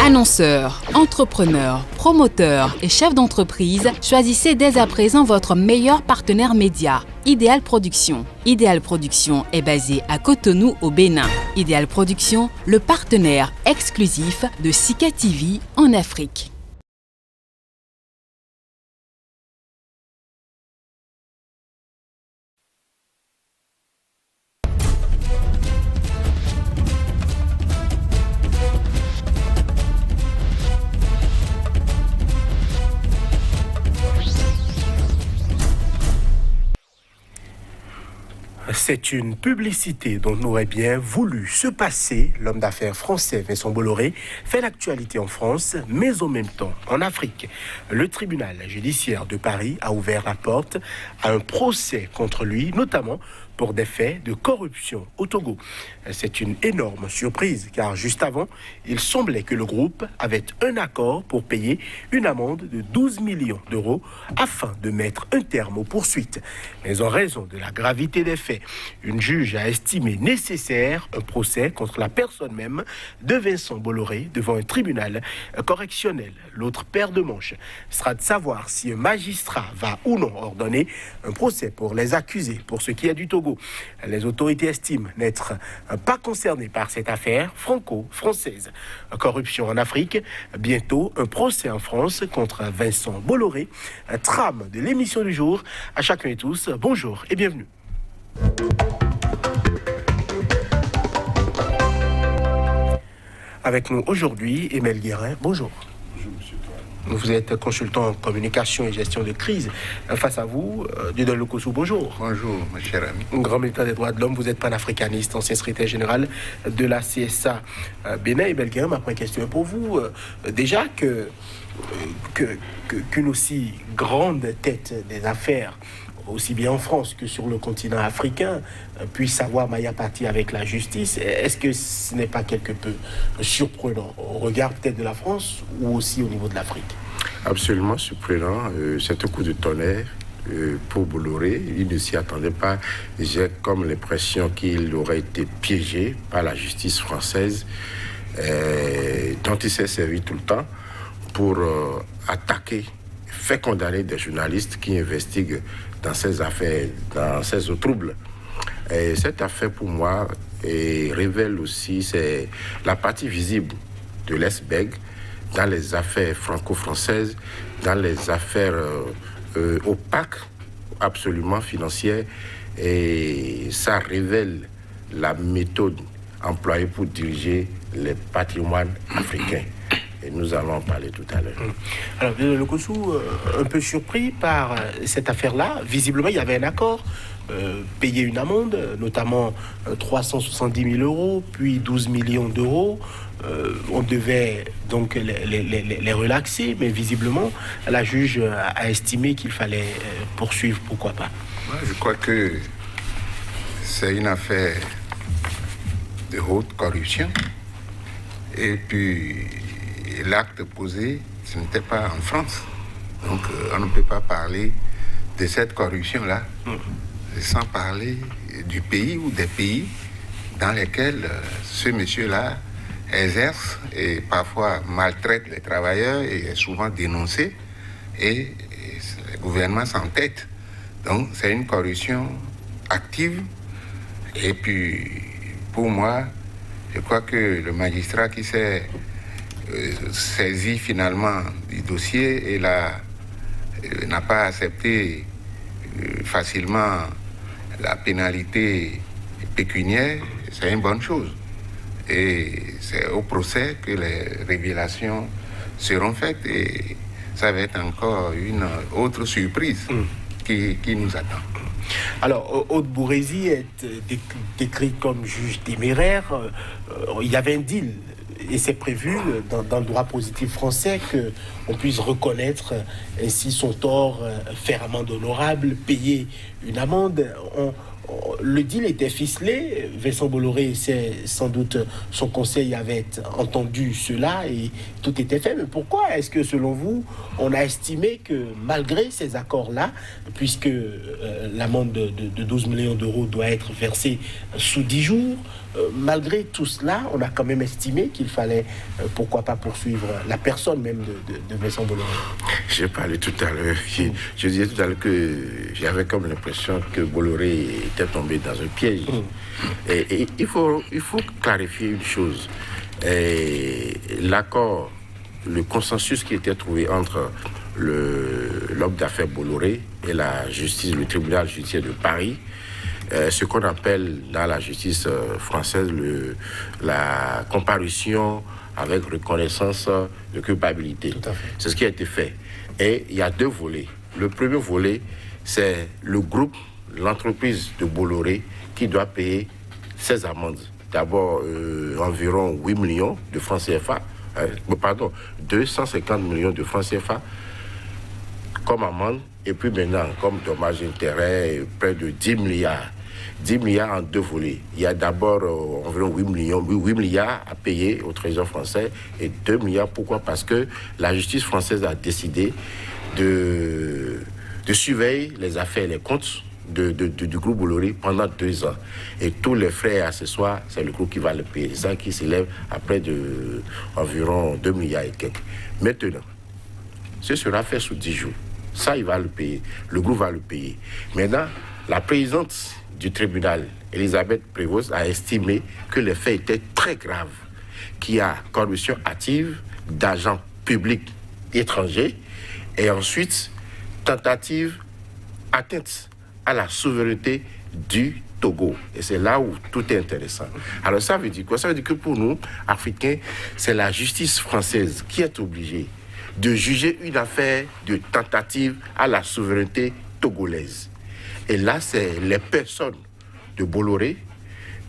Annonceurs, entrepreneurs, promoteurs et chefs d'entreprise, choisissez dès à présent votre meilleur partenaire média, Ideal Production. Ideal Production est basé à Cotonou au Bénin. Ideal Production, le partenaire exclusif de Sika TV en Afrique. C'est une publicité dont aurait bien voulu se passer. L'homme d'affaires français Vincent Bolloré fait l'actualité en France, mais en même temps en Afrique. Le tribunal judiciaire de Paris a ouvert la porte à un procès contre lui, notamment pour des faits de corruption au Togo. C'est une énorme surprise, car juste avant, il semblait que le groupe avait un accord pour payer une amende de 12 millions d'euros afin de mettre un terme aux poursuites. Mais en raison de la gravité des faits, une juge a estimé nécessaire un procès contre la personne même de Vincent Bolloré devant un tribunal correctionnel. L'autre paire de manches sera de savoir si un magistrat va ou non ordonner un procès pour les accusés. Pour ce qui est du Togo, les autorités estiment n'être pas concernées par cette affaire franco-française. Corruption en Afrique, bientôt un procès en France contre Vincent Bolloré. Un trame de l'émission du jour. À chacun et tous, bonjour et bienvenue. Avec nous aujourd'hui, Emile Guérin, bonjour. Bonjour, monsieur Toine. Vous êtes consultant en communication et gestion de crise. Face à vous, Dieudonne Lokossou, bonjour. Bonjour, mon cher ami. Un grand militant des droits de l'homme, vous êtes panafricaniste, ancien secrétaire général de la CSA Bénin. Et Belguin, ma première question est pour vous. Déjà qu'une aussi grande tête des affaires, aussi bien en France que sur le continent africain, puisse avoir maille à partie avec la justice, est-ce que ce n'est pas quelque peu surprenant au regard peut-être de la France ou aussi au niveau de l'Afrique? Absolument surprenant. C'est un coup de tonnerre pour Bolloré. Il ne s'y attendait pas. J'ai comme l'impression qu'il aurait été piégé par la justice française, dont il s'est servi tout le temps pour attaquer, faire condamner des journalistes qui investiguent dans ces affaires, dans ces eaux troubles. Et cette affaire, pour moi, révèle aussi la partie visible de l'iceberg dans les affaires franco-françaises, dans les affaires opaques, absolument financières. Et ça révèle la méthode employée pour diriger les patrimoines africains. Et nous allons en parler tout à l'heure. Alors, le Kossou, un peu surpris par cette affaire-là. Visiblement, il y avait un accord. Payer une amende, notamment 370 000 euros, puis 12 millions d'euros. On devait donc les relaxer, mais visiblement, la juge a estimé qu'il fallait poursuivre. Pourquoi pas? Moi, je crois que c'est une affaire de haute corruption. Et puis, l'acte posé, ce n'était pas en France. Donc, on ne peut pas parler de cette corruption-là sans parler du pays ou des pays dans lesquels ce monsieur-là exerce et parfois maltraite les travailleurs et est souvent dénoncé et le gouvernement s'entête. Donc, c'est une corruption active. Et puis, pour moi, je crois que le magistrat qui s'est saisi finalement du dossier et n'a pas accepté facilement la pénalité pécuniaire, c'est une bonne chose. Et c'est au procès que les révélations seront faites et ça va être encore une autre surprise qui nous attend. Alors, Aude Bourézy est décrit comme juge téméraire. Il y avait un deal. Et c'est prévu dans le droit positif français qu'on puisse reconnaître ainsi son tort, faire amende honorable, payer une amende. Le deal était ficelé. Vincent Bolloré, c'est sans doute son conseil avait entendu cela et tout était fait. Mais pourquoi est-ce que, selon vous, on a estimé que malgré ces accords-là, puisque l'amende de 12 millions d'euros doit être versée sous 10 jours, malgré tout cela, on a quand même estimé qu'il fallait, pourquoi pas, poursuivre la personne même de Vincent Bolloré. J'ai parlé tout à l'heure, je disais tout à l'heure que j'avais comme l'impression que Bolloré était tombé dans un piège. Et il faut clarifier une chose. L'accord, le consensus qui était trouvé entre l'homme d'affaires Bolloré et la justice, le tribunal judiciaire de Paris, ce qu'on appelle dans la justice française la comparution avec reconnaissance de culpabilité. C'est ce qui a été fait. Et il y a deux volets. Le premier volet, c'est le groupe, l'entreprise de Bolloré qui doit payer ses amendes. D'abord, environ 8 millions de francs CFA, 250 millions de francs CFA comme amende, et puis maintenant, comme dommage d'intérêt, près de 10 milliards. 10 milliards en deux volets. Il y a d'abord environ 8 milliards à payer au Trésor français et 2 milliards. Pourquoi? Parce que la justice française a décidé de surveiller les affaires et les comptes du groupe Bolloré pendant 2 ans. Et tous les frais et accessoires, c'est le groupe qui va le payer. C'est ça qui s'élève à près de environ 2 milliards et quelques. Maintenant, ce sera fait sous 10 jours. Ça, il va le payer. Le groupe va le payer. Maintenant, la présidente du tribunal, Elisabeth Prévost, a estimé que les faits étaient très graves, qu'il y a corruption active d'agents publics étrangers et ensuite tentative atteinte à la souveraineté du Togo. Et c'est là où tout est intéressant. Alors ça veut dire quoi? Ça veut dire que pour nous, Africains, c'est la justice française qui est obligée de juger une affaire de tentative à la souveraineté togolaise. Et là, c'est les personnes de Bolloré,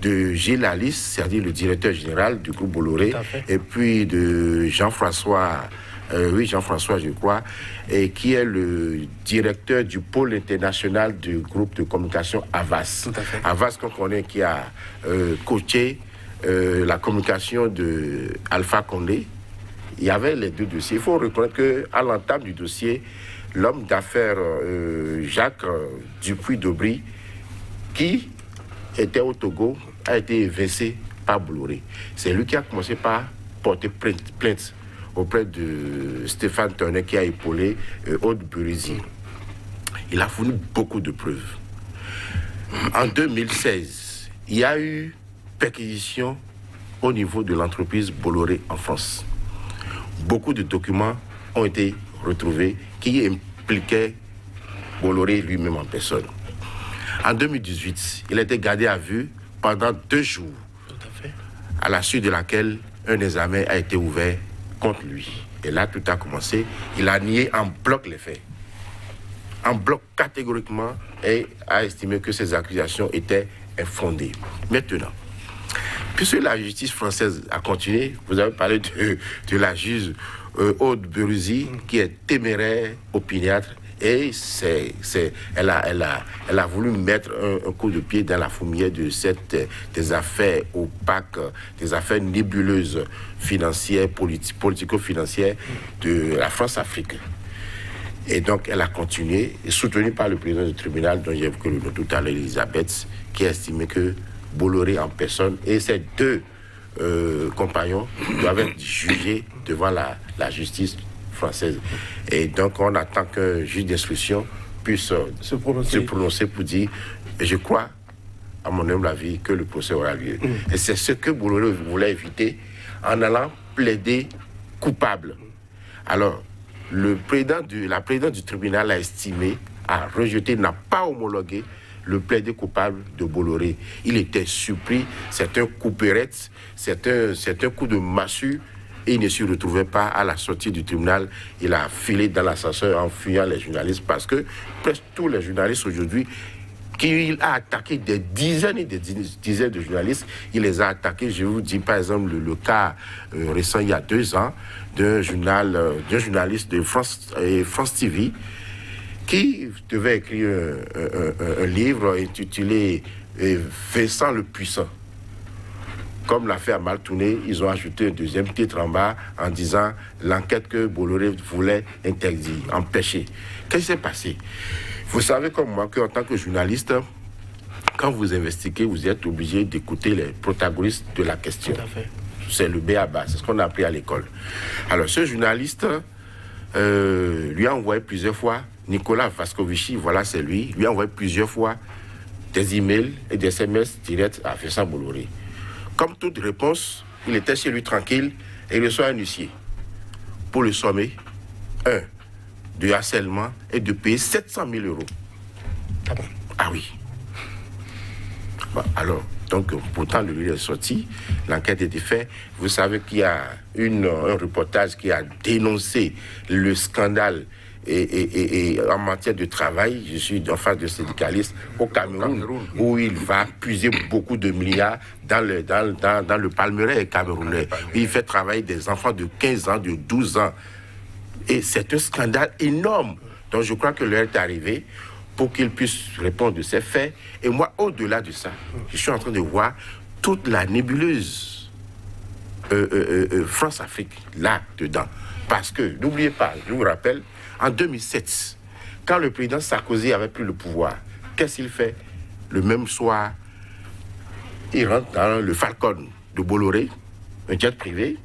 de Gilles Alice, c'est-à-dire le directeur général du groupe Bolloré, et puis de Jean-François, je crois, et qui est le directeur du pôle international du groupe de communication Havas. Havas, qu'on connaît, qui a coaché la communication de Alpha Condé. Il y avait les deux dossiers. Il faut reconnaître qu'à l'entame du dossier, l'homme d'affaires Jacques Dupuy-Dobry, qui était au Togo, a été évincé par Bolloré. C'est lui qui a commencé par porter plainte auprès de Stéphane Turner, qui a épaulé Aude Buruzi. Il a fourni beaucoup de preuves. En 2016, il y a eu perquisition au niveau de l'entreprise Bolloré en France. Beaucoup de documents ont été retrouvés qui impliquaient Bolloré lui-même en personne. En 2018, il a été gardé à vue pendant 2 jours, à la suite de laquelle un examen a été ouvert contre lui. Et là, tout a commencé. Il a nié en bloc les faits. En bloc catégoriquement, et a estimé que ces accusations étaient infondées. Maintenant, puisque la justice française a continué, vous avez parlé de la juge Aude Buruzi, qui est téméraire, opiniâtre, et elle a voulu mettre un coup de pied dans la fourmilière des affaires opaques, des affaires nébuleuses financières, politico-financières de la France-Afrique. Et donc, elle a continué, soutenue par le président du tribunal, dont j'ai évoqué le nom tout à l'heure, Elisabeth, qui a estimé que Bolloré en personne et ses 2 compagnons doivent être jugés devant la justice française. Et donc, on attend qu'un juge d'instruction puisse se prononcer pour dire, je crois, à mon humble avis, que le procès aura lieu. Et c'est ce que Bolloré voulait éviter en allant plaider coupable. Alors, la présidente du tribunal a estimé, a rejeté, n'a pas homologué le plaidé coupable de Bolloré. Il était surpris, c'est un coupérette, c'est un coup de massue, et il ne se retrouvait pas à la sortie du tribunal. Il a filé dans l'ascenseur en fuyant les journalistes, parce que presque tous les journalistes aujourd'hui, qu'il a attaqué des dizaines et des dizaines de journalistes, il les a attaqués. Je vous dis par exemple le cas récent, il y a 2 ans, d'un journaliste de France TV, qui devait écrire un livre intitulé Vincent le Puissant. Comme l'affaire a mal tourné, ils ont ajouté un deuxième titre en bas en disant l'enquête que Bolloré voulait interdire, empêcher. Qu'est-ce qui s'est passé? Vous savez comme moi qu'en tant que journaliste, quand vous investiguez, vous êtes obligé d'écouter les protagonistes de la question. Tout à fait. C'est le b.a.-ba, c'est ce qu'on a appris à l'école. Alors, ce journaliste lui a envoyé plusieurs fois, Nicolas Vascovici, voilà, c'est lui a envoyé plusieurs fois des emails et des SMS directs à Vincent Bolloré. Comme toute réponse, il était chez lui tranquille et il reçoit un huissier pour le sommer, de harcèlement et de payer 700 000 euros. Ah bon? Ah oui. Bon, alors, donc, pourtant, le livre est sorti, l'enquête était faite. Vous savez qu'il y a un reportage qui a dénoncé le scandale et en matière de travail. Je suis en face de syndicalistes au Cameroun, où il va puiser beaucoup de milliards dans le palmeraie camerounais. Il fait travailler des enfants de 15 ans, de 12 ans. Et c'est un scandale énorme. Donc, je crois que l'heure est arrivée pour qu'il puisse répondre de ces faits. Et moi, au-delà de ça, je suis en train de voir toute la nébuleuse France-Afrique là-dedans. Parce que, n'oubliez pas, je vous rappelle, en 2007, quand le président Sarkozy avait pris le pouvoir, qu'est-ce qu'il fait? Le même soir, il rentre dans le Falcon de Bolloré, un jet privé,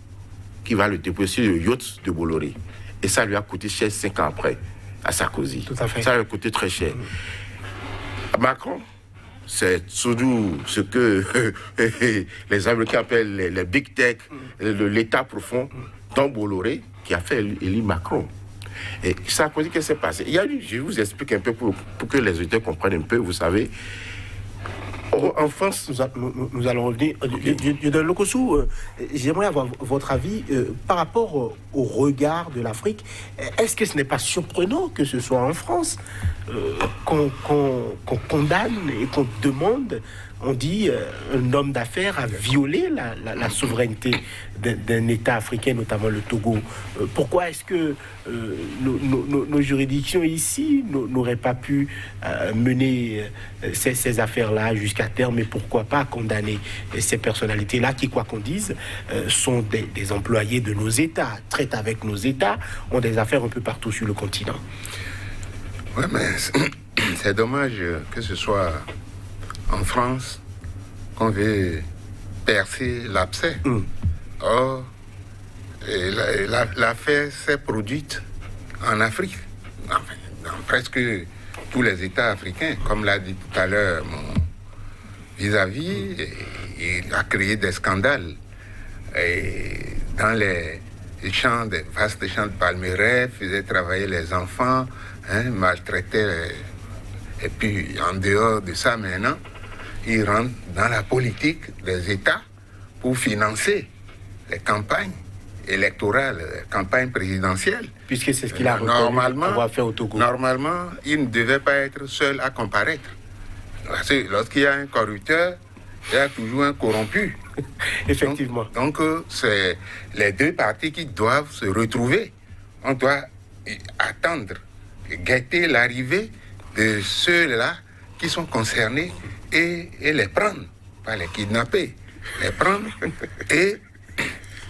qui va le déposer sur le yacht de Bolloré. Et ça lui a coûté cher 5 ans après, à Sarkozy. Tout à fait. Ça lui a coûté très cher. Macron, c'est surtout ce que les Américains appellent les big tech, l'État profond, dont Bolloré, qui a fait élire Macron. Et Sarkozy, qu'est-ce qui s'est passé? Je vous explique un peu pour que les auditeurs comprennent un peu, vous savez. En France, nous allons revenir. Dieudonné Lokossou, j'aimerais avoir votre avis par rapport au regard de l'Afrique. Est-ce que ce n'est pas surprenant que ce soit en France qu'on condamne et qu'on demande, on dit, un homme d'affaires a violé la souveraineté d'un État africain, notamment le Togo? Pourquoi est-ce que nos juridictions ici n'auraient pas pu mener ces affaires-là jusqu'à terme, et pourquoi pas condamner ces personnalités-là qui, quoi qu'on dise, sont des employés de nos États, traitent avec nos États, ont des affaires un peu partout sur le continent? Oui, mais c'est dommage que ce soit en France qu'on veut percer l'abcès. Or, l'affaire s'est produite en Afrique, enfin, dans presque tous les États africains. Comme l'a dit tout à l'heure mon vis-à-vis, il a créé des scandales. Et dans les champs, des vastes champs de palmeraie, faisait travailler les enfants, maltraitait. Et puis, en dehors de ça, maintenant, il rentre dans la politique des États pour financer les campagnes électorales, les campagnes présidentielles. Puisque c'est ce qu'il a reconnu avoir fait au Togo. Normalement, il ne devait pas être seul à comparaître. Parce que lorsqu'il y a un corrupteur, il y a toujours un corrompu. Effectivement. Donc, c'est les deux parties qui doivent se retrouver. On doit attendre, guetter l'arrivée de ceux-là qui sont concernés et les prendre, pas les kidnapper, les prendre. Et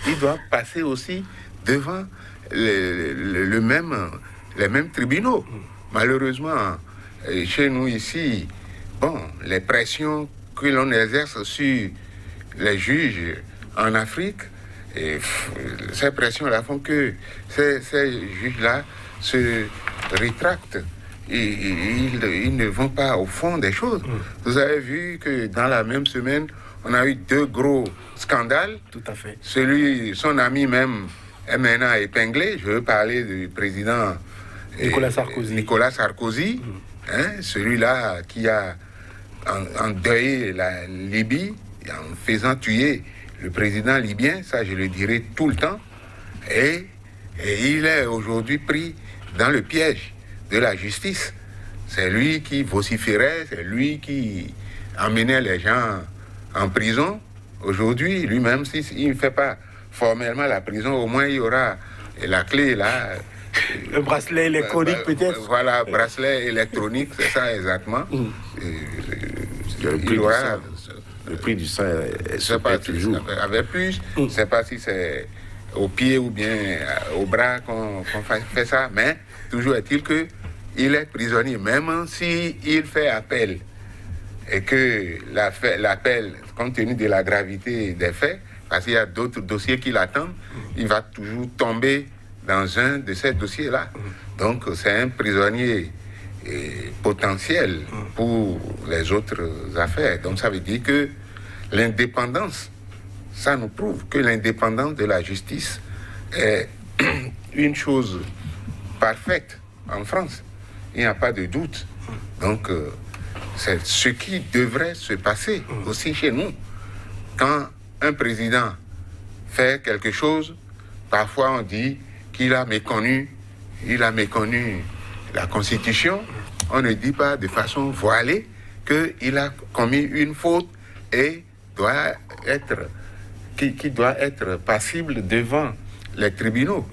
ils doivent passer aussi devant les mêmes tribunaux. Malheureusement, chez nous ici, les pressions que l'on exerce sur les juges en Afrique, et ces pressions-là font que ces juges-là se rétractent. Ils ne vont pas au fond des choses. Vous avez vu que dans la même semaine, on a eu 2 gros scandales. Tout à fait. Son ami même est maintenant épinglé. Je veux parler du président Nicolas Sarkozy. Celui-là qui a endeuillé la Libye en faisant tuer le président libyen, ça je le dirai tout le temps. Et il est aujourd'hui pris dans le piège de la justice. C'est lui qui vociférait, c'est lui qui emmenait les gens en prison. Aujourd'hui, lui-même, s'il ne fait pas formellement la prison, au moins il y aura la clé là. Un bracelet électronique peut-être. Voilà, bracelet électronique, c'est ça exactement. Le prix du sang est super toujours. Avec plus, je ne sais pas si c'est au pied ou bien au bras qu'on fait ça, mais toujours est-il qu'il est prisonnier, même s'il fait appel. et que l'appel, compte tenu de la gravité des faits, parce qu'il y a d'autres dossiers qui l'attendent, il va toujours tomber dans un de ces dossiers-là. Donc c'est un prisonnier potentiel pour les autres affaires. Donc ça veut dire que l'indépendance, ça nous prouve que l'indépendance de la justice est une chose parfaite en France. Il n'y a pas de doute. Donc c'est ce qui devrait se passer aussi chez nous. Quand un président fait quelque chose, parfois on dit qu'il a méconnu la Constitution. On ne dit pas de façon voilée qu'il a commis une faute et qui doit être passible devant les tribunaux.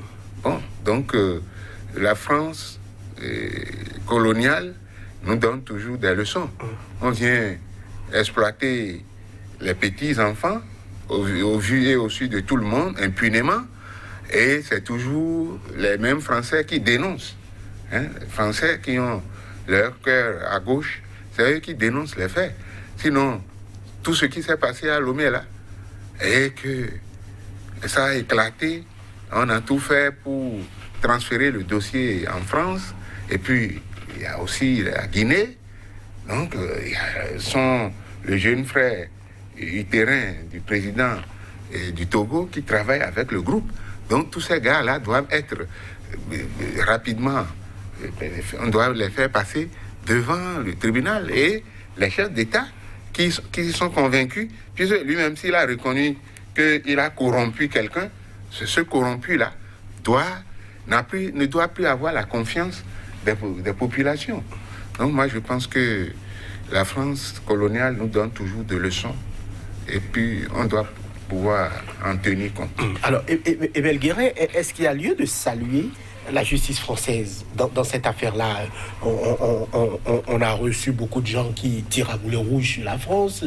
Bon, donc la France coloniale nous donne toujours des leçons. On vient exploiter les petits-enfants au vu et au su de tout le monde, impunément, et c'est toujours les mêmes Français qui dénoncent. Les Français qui ont leur cœur à gauche, c'est eux qui dénoncent les faits. Sinon, tout ce qui s'est passé à Lomé, là, et que ça a éclaté, on a tout fait pour transférer le dossier en France, et puis il y a aussi la Guinée, donc il y a le jeune frère utérin du président du Togo qui travaille avec le groupe. Donc tous ces gars-là doivent être rapidement, on doit les faire passer devant le tribunal, et les chefs d'État qui sont convaincus, puisque lui-même s'il a reconnu qu'il a corrompu quelqu'un, ce corrompu-là ne doit plus avoir la confiance des populations. Donc moi je pense que la France coloniale nous donne toujours des leçons, et puis on doit pouvoir en tenir compte. Alors, Emile Guérin, est-ce qu'il y a lieu de saluer la justice française dans cette affaire-là? On a reçu beaucoup de gens qui tirent à boulet rouge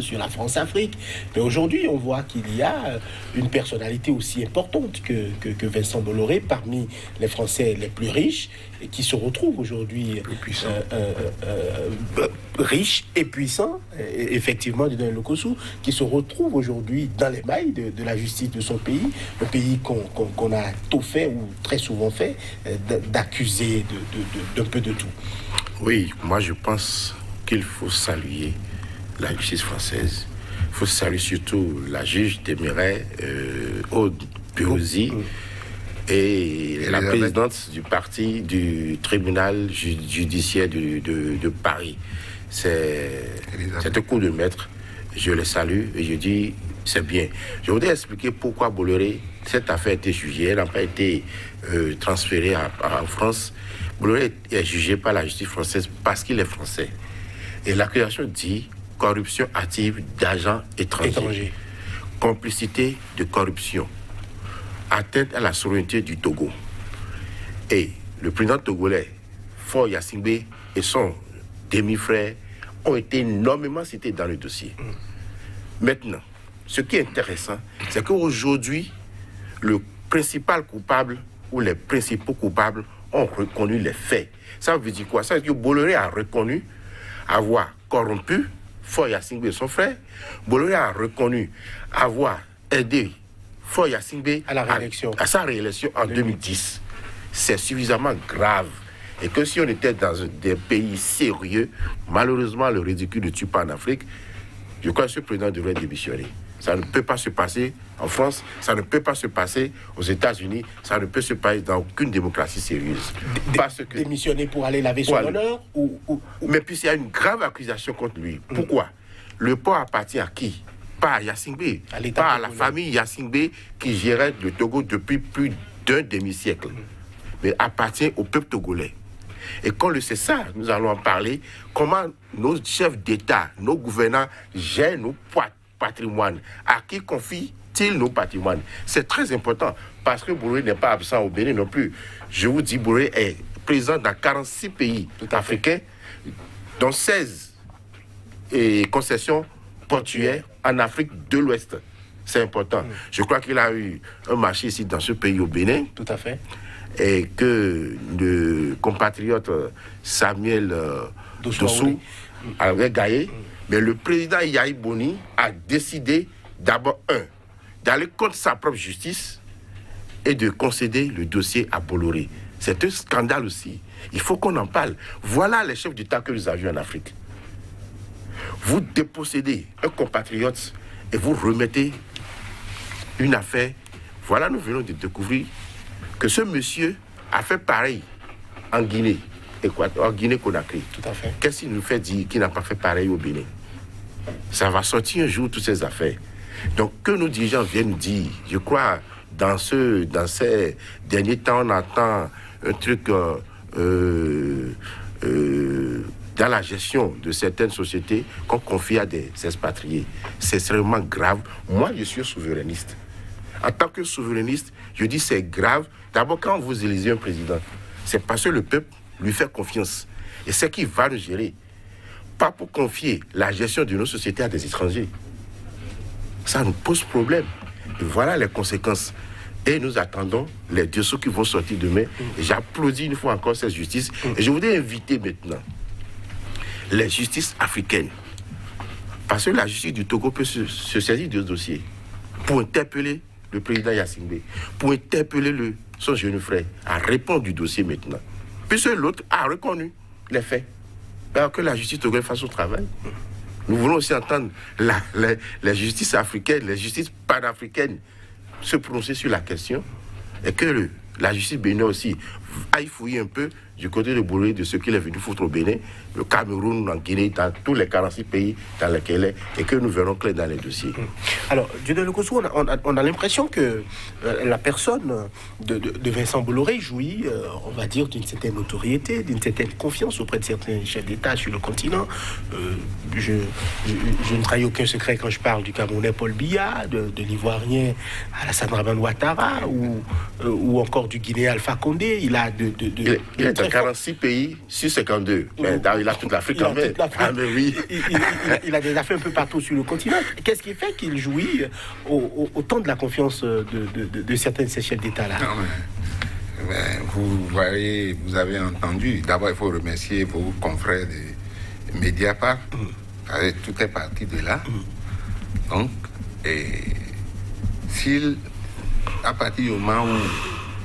sur la France-Afrique, mais aujourd'hui on voit qu'il y a une personnalité aussi importante que Vincent Bolloré parmi les Français les plus riches, et qui se retrouve aujourd'hui riche et puissant, effectivement, dans le Kossou, qui se retrouve aujourd'hui dans les mailles de la justice de son pays, le pays qu'on a tout fait ou très souvent fait d'accuser d'un peu de tout. Oui, moi je pense qu'il faut saluer la justice française. Il faut saluer surtout la juge téméraire Aude Pérosi et la présidente du tribunal judiciaire de Paris. C'est un coup de maître. Je les salue et je dis c'est bien. Je voudrais expliquer pourquoi Bolloré, cette affaire a été jugée, elle n'a pas été transférée en France. Bolloré est jugé par la justice française parce qu'il est français. Et l'accusation dit corruption active d'agents étrangers, complicité de corruption, atteinte à la souveraineté du Togo. Et le président togolais, Faure Gnassingbé, et son demi-frère ont été énormément cités dans le dossier. Maintenant, ce qui est intéressant, c'est qu'aujourd'hui, le principal coupable ou les principaux coupables ont reconnu les faits. Ça veut dire quoi? Ça veut dire que Bolloré a reconnu avoir corrompu Faure Gnassingbé et son frère. Bolloré a reconnu avoir aidé Faure Gnassingbé à sa réélection en 2010. C'est suffisamment grave. Et que si on était dans des pays sérieux, malheureusement, le ridicule ne tue pas en Afrique, je crois que ce président devrait démissionner. Ça ne peut pas se passer en France, ça ne peut pas se passer aux États-Unis, ça ne peut se passer dans aucune démocratie sérieuse. Parce que démissionner pour aller laver son honneur Mais puis il y a une grave accusation contre lui. Pourquoi? Le port appartient à qui? Pas à Gnassingbé, pas à la famille Gnassingbé qui gérait le Togo depuis plus d'un demi-siècle, mais appartient au peuple togolais. Et quand le sait ça, nous allons en parler, comment nos chefs d'État, nos gouvernants gèrent nos patrimoines. À qui confient-ils nos patrimoines? C'est très important, parce que Bolloré n'est pas absent au Bénin non plus. Je vous dis, Bolloré est présent dans 46 pays africains, dont 16 concessions portuaires en Afrique de l'Ouest. C'est important. Je crois qu'il a eu un marché ici dans ce pays au Bénin. Tout à fait. Et que le compatriote Samuel Dossou avait gagné Mais le président Yahi Boni a décidé d'abord, d'aller contre sa propre justice et de concéder le dossier à Bolloré. C'est un scandale aussi. Il faut qu'on en parle. Voilà les chefs d'État que nous avions en Afrique. Vous dépossédez un compatriote et vous remettez une affaire. Voilà, nous venons de découvrir que ce monsieur a fait pareil en Guinée, en Guinée-Conakry. Tout à fait. Qu'est-ce qu'il nous fait dire qu'il n'a pas fait pareil au Bénin? Ça va sortir un jour, toutes ces affaires. Donc, que nos dirigeants viennent nous dire, je crois, dans ces derniers temps, on entend un truc dans la gestion de certaines sociétés qu'on confie à des expatriés. C'est extrêmement grave. Moi, je suis souverainiste. En tant que souverainiste, je dis c'est grave. D'abord, quand vous élisez un président, c'est parce que le peuple lui fait confiance. Et c'est qu'il va nous gérer. Pas pour confier la gestion de nos sociétés à des étrangers. Ça nous pose problème. Et voilà les conséquences. Et nous attendons les dessous qui vont sortir demain. Et j'applaudis une fois encore cette justice. Et je voudrais inviter maintenant les justices africaines. Parce que la justice du Togo peut se saisir de ce dossier pour interpeller le président Yassingbe, pour interpeller son jeune frère à répondre du dossier maintenant. Puisque l'autre a reconnu les faits. Alors que la justice togonaise fasse son travail. Nous voulons aussi entendre la justice africaine, la justice panafricaine se prononcer sur la question et que la justice béninoise aussi aille fouiller un peu du côté de Bolloré de ce qu'il est venu foutre au Bénin, le Cameroun, en Guinée, dans tous les 46 pays dans lesquels il est, et que nous verrons clair dans les dossiers. Alors, Dieudonné Gossou, on a l'impression que la personne de Vincent Bolloré jouit, on va dire, d'une certaine notoriété, d'une certaine confiance auprès de certains chefs d'État sur le continent. Je ne trahis aucun secret quand je parle du Camerounais Paul Biya, de l'Ivoirien Alassane Dramane Ouattara, ou encore du Guinéen Alpha Condé. Il a il est dans 46 pays sur 52. Mais il a toute l'Afrique quand même. Ah, mais oui. Il a des affaires un peu partout sur le continent. Qu'est-ce qui fait qu'il jouit autant de la confiance de certains de ces chefs d'État-là? Mais vous voyez, vous avez entendu. D'abord, il faut remercier vos confrères de Mediapart. Tout est parti de là. Donc, à partir du moment où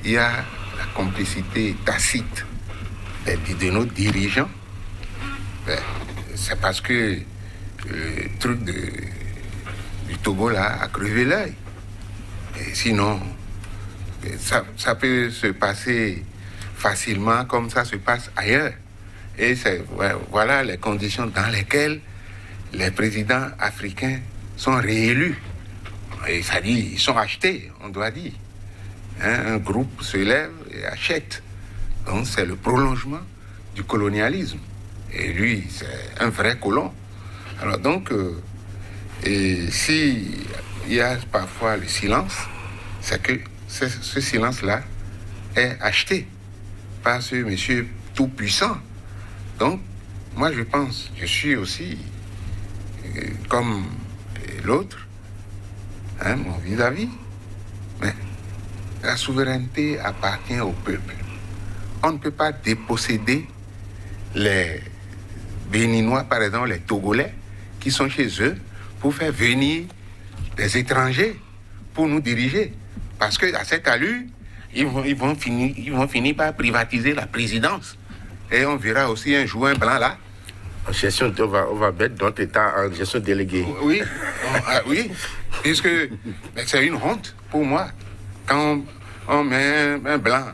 il y a la complicité tacite de nos dirigeants, c'est parce que le truc du Togo là a crevé l'œil. Et sinon, ça peut se passer facilement comme ça se passe ailleurs. Et voilà les conditions dans lesquelles les présidents africains sont réélus. Et ça dit, ils sont achetés, on doit dire. Un groupe se lève et achète. Donc c'est le prolongement du colonialisme. Et lui, c'est un vrai colon. Alors donc, s'il y a parfois le silence, c'est que ce silence-là est acheté par ce monsieur tout-puissant. Donc, moi je pense, je suis aussi, comme l'autre, mon vis-à-vis, mais la souveraineté appartient au peuple. On ne peut pas déposséder les Béninois, par exemple les Togolais, qui sont chez eux, pour faire venir des étrangers pour nous diriger. Parce qu'à cette allure, ils vont finir par privatiser la présidence. Et on verra aussi un jour un blanc là. En gestion, on va mettre d'autres États en gestion déléguée. Oui, oui, puisque c'est une honte pour moi. Quand on met un blanc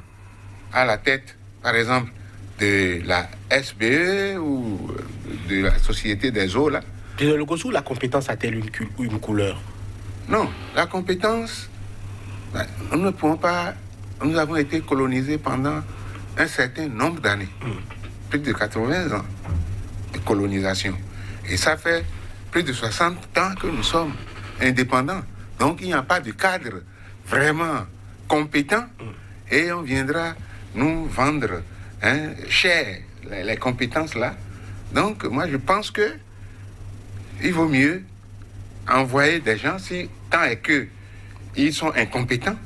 à la tête, par exemple, de la SBE ou de la Société des eaux, là. Le Gossou, la compétence a-t-elle une couleur? Non, la compétence, nous ne pouvons pas. Nous avons été colonisés pendant un certain nombre d'années, plus de 80 ans de colonisation. Et ça fait plus de 60 ans que nous sommes indépendants. Donc il n'y a pas de cadre vraiment compétent et on viendra nous vendre cher les compétences là. Donc moi je pense que il vaut mieux envoyer des gens si tant est que ils sont incompétents,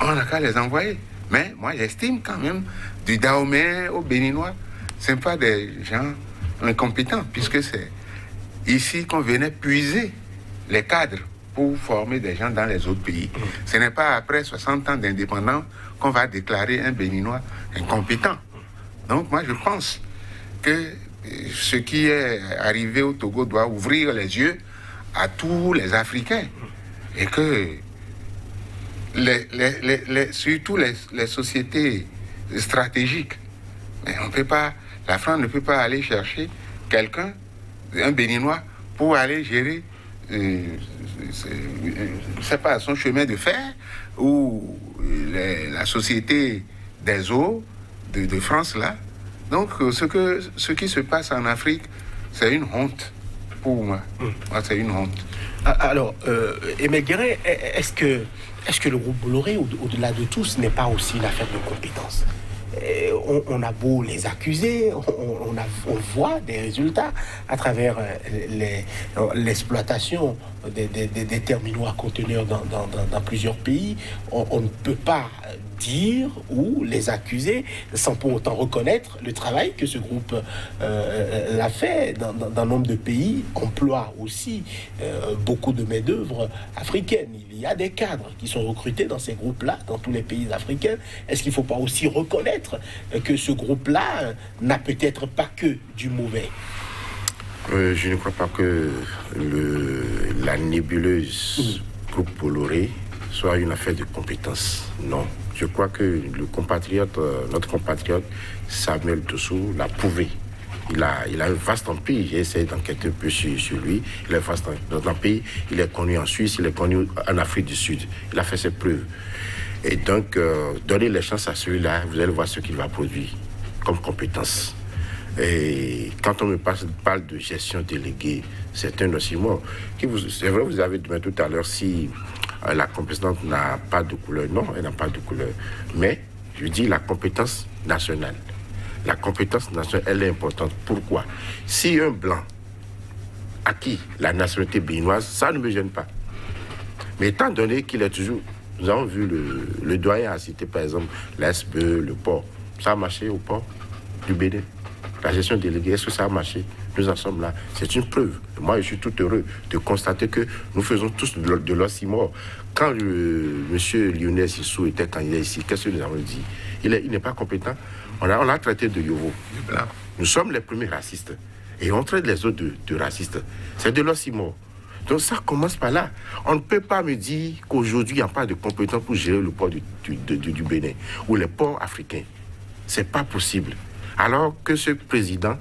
on n'a qu'à les envoyer. Mais moi j'estime quand même du Dahomey au Béninois, ce ne sont pas des gens incompétents puisque c'est ici qu'on venait puiser les cadres pour former des gens dans les autres pays. Ce n'est pas après 60 ans d'indépendance qu'on va déclarer un Béninois incompétent. Donc moi je pense que ce qui est arrivé au Togo doit ouvrir les yeux à tous les Africains et que surtout les sociétés stratégiques, mais on peut pas, la France ne peut pas aller chercher quelqu'un, un Béninois, pour aller gérer c'est pas son chemin de fer ou la société des eaux de France là. Donc ce qui se passe en Afrique, c'est une honte pour moi. Moi, c'est une honte. Alors, Aimé Guérin, est-ce que le groupe Bolloré, au-delà de tout, ce n'est pas aussi une affaire de compétences? On a beau les accuser, on voit des résultats à travers l'exploitation des terminaux à conteneurs dans plusieurs pays. On ne peut pas dire ou les accuser sans pour autant reconnaître le travail que ce groupe l'a fait dans nombre de pays, emploie aussi beaucoup de main-d'œuvre africaine. Il y a des cadres qui sont recrutés dans ces groupes-là, dans tous les pays africains. Est-ce qu'il ne faut pas aussi reconnaître que ce groupe-là n'a peut-être pas que du mauvais? Je ne crois pas que la nébuleuse groupe Bolloré soit une affaire de compétence. Non. Je crois que notre compatriote Samuel Dossou l'a prouvé. Il a un vaste empire. J'ai essayé d'enquêter un peu sur lui. Il a un vaste empire. Dans un pays, il est connu en Suisse, il est connu en Afrique du Sud. Il a fait ses preuves. Et donc, donner les chances à celui-là, vous allez voir ce qu'il va produire comme compétence. Et quand on me parle de gestion déléguée, c'est un oxymore. C'est vrai, vous avez demandé tout à l'heure si la compétence n'a pas de couleur. Non, elle n'a pas de couleur. Mais, je dis la compétence nationale. La compétence nationale, elle est importante. Pourquoi? Si un blanc acquis la nationalité béninoise, ça ne me gêne pas. Mais étant donné qu'il est toujours... Nous avons vu le doyen a cité par exemple l'ASBE, le port. Ça a marché au port du Bénin. La gestion déléguée, est-ce que ça a marché? Nous en sommes là. C'est une preuve. Moi, je suis tout heureux de constater que nous faisons tous de l'oxymore. Quand monsieur Lionel Sissou était candidat ici, qu'est-ce que nous avons dit? Il n'est pas compétent. On l'a traité de yovo. Nous sommes les premiers racistes. Et on traite les autres de racistes. C'est de l'oxymore. Donc ça commence par là. On ne peut pas me dire qu'aujourd'hui, il n'y a pas de compétence pour gérer le port du Bénin ou les ports africains. C'est pas possible. Alors que ce président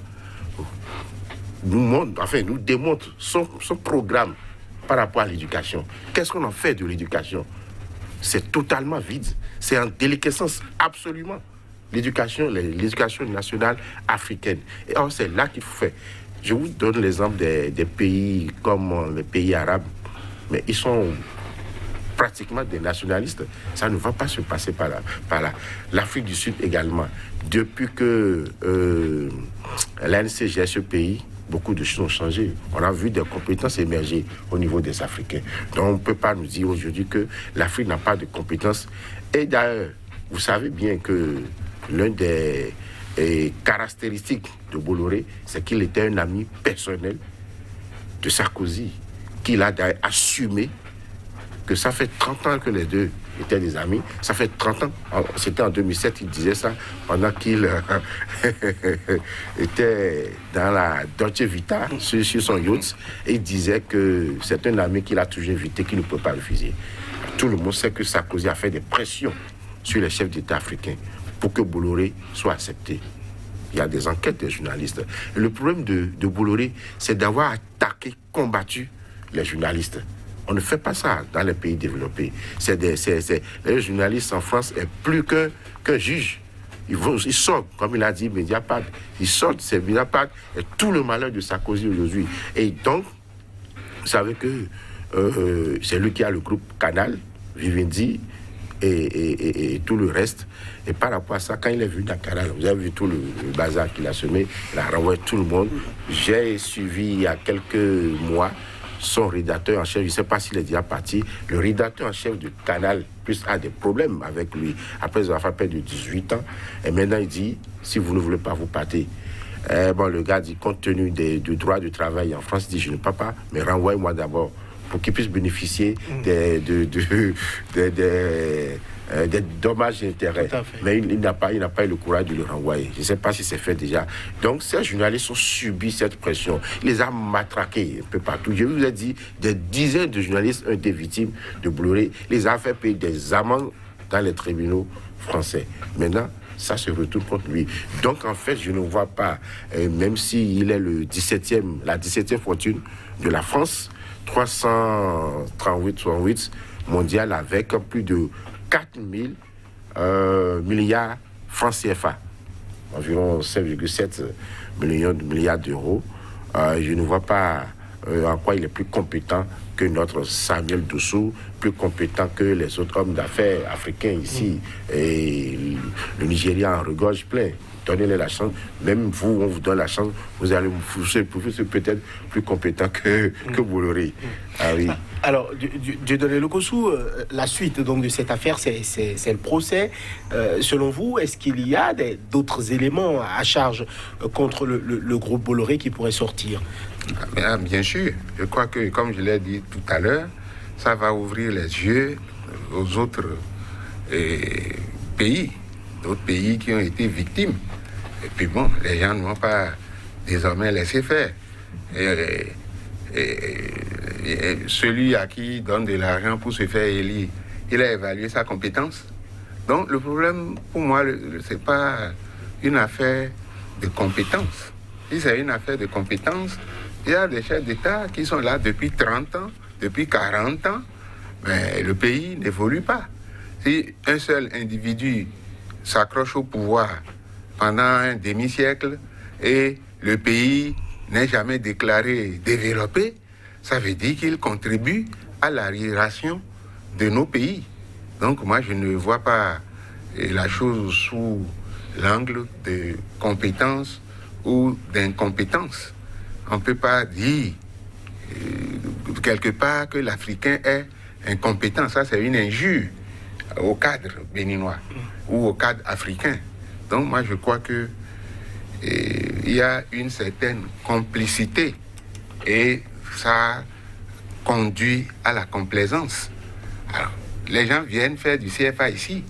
nous démontre son programme par rapport à l'éducation. Qu'est-ce qu'on en fait de l'éducation? C'est totalement vide. C'est en déliquescence, absolument. L'éducation nationale africaine. Et alors, c'est là qu'il faut faire. Je vous donne l'exemple des pays comme les pays arabes, mais ils sont pratiquement des nationalistes. Ça ne va pas se passer par là. L'Afrique du Sud également. Depuis que l'ANC gère ce pays, beaucoup de choses ont changé. On a vu des compétences émerger au niveau des Africains. Donc on ne peut pas nous dire aujourd'hui que l'Afrique n'a pas de compétences. Et d'ailleurs, vous savez bien que l'un des caractéristiques de Bolloré, c'est qu'il était un ami personnel de Sarkozy, qu'il a d'ailleurs assumé que ça fait 30 ans que les deux étaient des amis. Ça fait 30 ans. C'était en 2007, il disait ça, pendant qu'il était dans la Dolce Vita, sur son yacht, et il disait que c'est un ami qu'il a toujours invité, qu'il ne peut pas refuser. Tout le monde sait que Sarkozy a fait des pressions sur les chefs d'État africains pour que Bolloré soit accepté. Il y a des enquêtes des journalistes. Et le problème de Bolloré, c'est d'avoir attaqué, combattu les journalistes. On ne fait pas ça dans les pays développés. Les journalistes en France est plus qu'un juge. Ils sortent, comme il a dit Mediapart, ils sortent, c'est Mediapart, et tout le malheur de Sarkozy aujourd'hui. Et donc, vous savez que c'est lui qui a le groupe Canal, Vivendi, et tout le reste. Et par rapport à ça, quand il est venu dans Canal, vous avez vu tout le bazar qu'il a semé, il a renvoyé tout le monde. J'ai suivi il y a quelques mois son rédacteur en chef, je ne sais pas s'il est déjà parti, le rédacteur en chef de Canal Plus a des problèmes avec lui après avoir fait près de 18 ans. Et maintenant il dit, si vous ne voulez pas vous partez. Bon, le gars dit, compte tenu du droit du travail en France, il dit, je ne peux pas, mais renvoie-moi d'abord pour qu'il puisse bénéficier des dommages et intérêts. Mais il n'a pas eu le courage de le renvoyer. Je ne sais pas si c'est fait déjà. Donc, ces journalistes ont subi cette pression. Il les a matraqués un peu partout. Je vous ai dit, des dizaines de journalistes ont été victimes de Bolloré. Il les a fait payer des amendes dans les tribunaux français. Maintenant, ça se retourne contre lui. Donc, en fait, je ne vois pas, même s'il est la 17e fortune de la France, 338 mondial avec plus de 4 000 milliards francs CFA, environ 7,7 milliards d'euros. Je ne vois pas en quoi il est plus compétent que notre Samuel Dossou, plus compétent que les autres hommes d'affaires africains ici. Et le Nigeria en regorge plein. Donnez-les la chance. Même vous, on vous donne la chance, vous allez peut-être plus compétent que Bolloré. Ah oui. Alors, Dieudonné Lokossou, la suite donc, de cette affaire, c'est le procès. Selon vous, est-ce qu'il y a d'autres éléments à charge contre le groupe Bolloré qui pourraient sortir? Bien sûr. Je crois que, comme je l'ai dit tout à l'heure, ça va ouvrir les yeux aux autres pays, d'autres pays qui ont été victimes. Et puis bon, les gens ne vont pas désormais laisser faire. Et celui à qui donne de l'argent pour se faire élire, il a évalué sa compétence. Donc le problème, pour moi, ce n'est pas une affaire de compétence. Si c'est une affaire de compétence, il y a des chefs d'État qui sont là depuis 30 ans, depuis 40 ans, mais le pays n'évolue pas. Si un seul individu s'accroche au pouvoir pendant un demi-siècle et le pays n'est jamais déclaré développé, ça veut dire qu'il contribue à l'arriération de nos pays. Donc moi, je ne vois pas la chose sous l'angle de compétence ou d'incompétence. On ne peut pas dire quelque part que l'Africain est incompétent. Ça, c'est une injure au cadre béninois ou au cadre africain. Donc moi, je crois que il y a une certaine complicité et ça conduit à la complaisance. Alors, les gens viennent faire du CFA ici.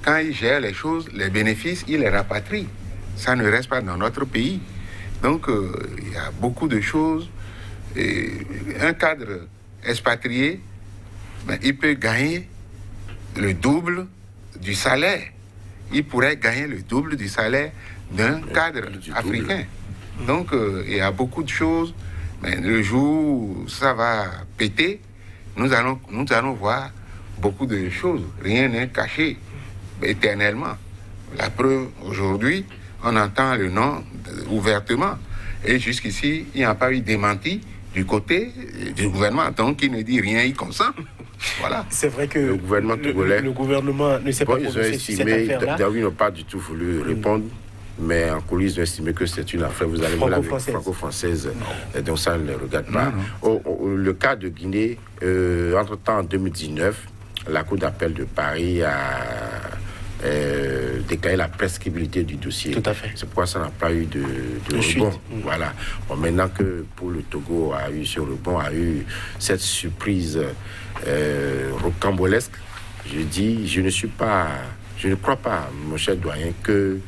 Quand ils gèrent les choses, les bénéfices, ils les rapatrient. Ça ne reste pas dans notre pays. Donc, il y a beaucoup de choses. Et un cadre expatrié, il peut gagner le double du salaire. Il pourrait gagner le double du salaire d'un cadre africain. Donc, il y a beaucoup de choses. Mais le jour où ça va péter, nous allons voir beaucoup de choses. Rien n'est caché éternellement. La preuve, aujourd'hui, on entend le nom ouvertement. Et jusqu'ici, il n'y a pas eu démenti du côté du gouvernement. Donc, il ne dit rien, il consent. Voilà. C'est vrai que le gouvernement togolais, le gouvernement ne s'est pas prononcé sur cette affaire-là. David n'a pas du tout voulu répondre, mais en coulisses, ils ont estimé que c'est une affaire, vous allez voir, franco-française, donc ça ne les regarde pas. Le cas de Guinée, entre-temps, en 2019, la Cour d'appel de Paris a déclaré la prescriptibilité du dossier. Tout à fait. C'est pourquoi ça n'a pas eu de rebond. Voilà. Bon, maintenant que pour le Togo a eu ce rebond, a eu cette surprise rocambolesque, je ne crois pas, mon cher doyen, que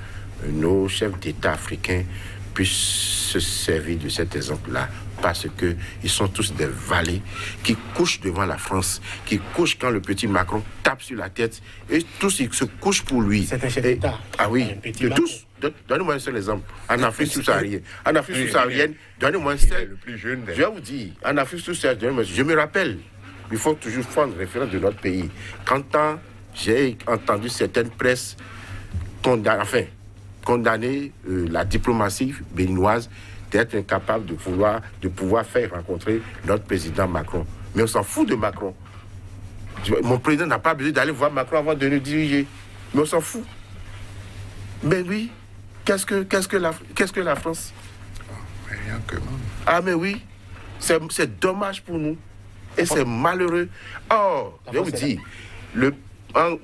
nos chefs d'État africains puissent se servir de cet exemple-là, parce qu'ils sont tous des valets qui couchent devant la France, qui couchent quand le petit Macron tape sur la tête, et tous ils se couchent pour lui. C'est un chef d'État. Ah oui, de tous. Donnez-moi un seul exemple. En Afrique subsaharienne. En Afrique subsaharienne, donnez-moi un seul. Le plus jeune. Je vais vous dire, en Afrique subsaharienne, je me rappelle, il faut toujours prendre référence de notre pays. Quand j'ai entendu certaines presses condamner la diplomatie béninoise d'être incapable de pouvoir faire rencontrer notre président Macron. Mais on s'en fout de Macron. Mon président n'a pas besoin d'aller voir Macron avant de le diriger. Mais on s'en fout. Mais oui, qu'est-ce que la France? Rien que moi. Ah mais oui, c'est dommage pour nous. Et c'est malheureux. Or, je vous dis,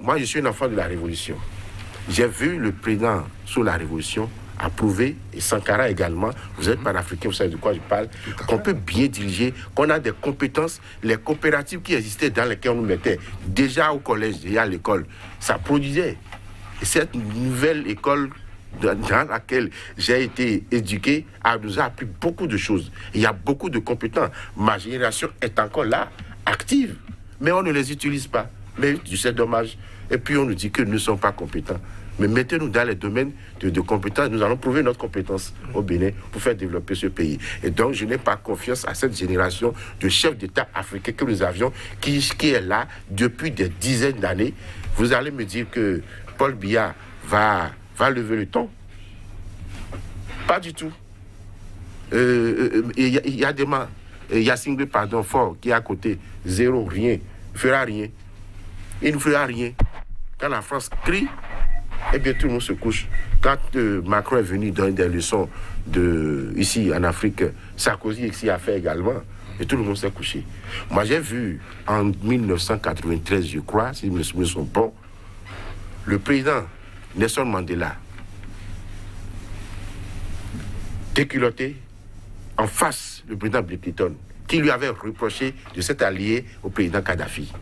moi je suis un enfant de la Révolution. J'ai vu le président sous la Révolution a prouvé, et Sankara également, vous êtes panafricain, vous savez de quoi je parle, qu'on peut bien diriger, qu'on a des compétences. Les coopératives qui existaient dans lesquelles on nous mettait, déjà au collège, déjà à l'école, ça produisait. Et cette nouvelle école dans laquelle j'ai été éduqué, nous a appris beaucoup de choses. Il y a beaucoup de compétences. Ma génération est encore là, active, mais on ne les utilise pas. Mais c'est dommage. Et puis on nous dit que nous ne sommes pas compétents. Mais mettez-nous dans les domaines de compétences. Nous allons prouver notre compétence au Bénin pour faire développer ce pays. Et donc, je n'ai pas confiance à cette génération de chefs d'État africains que nous avions, qui est là depuis des dizaines d'années. Vous allez me dire que Paul Biya va lever le ton? Pas du tout. Il y a des mains. Yassingbe, fort, qui est à côté. Zéro, rien. Il ne fera rien. Il ne fera rien. Quand la France crie, eh bien, tout le monde se couche. Quand Macron est venu donner des leçons ici en Afrique, Sarkozy ici a fait également, et tout le monde s'est couché. Moi, j'ai vu en 1993, je crois, si mes souvenirs sont bons, le président Nelson Mandela déculotté en face du président Bill Clinton, qui lui avait reproché de s'être allié au président Kadhafi.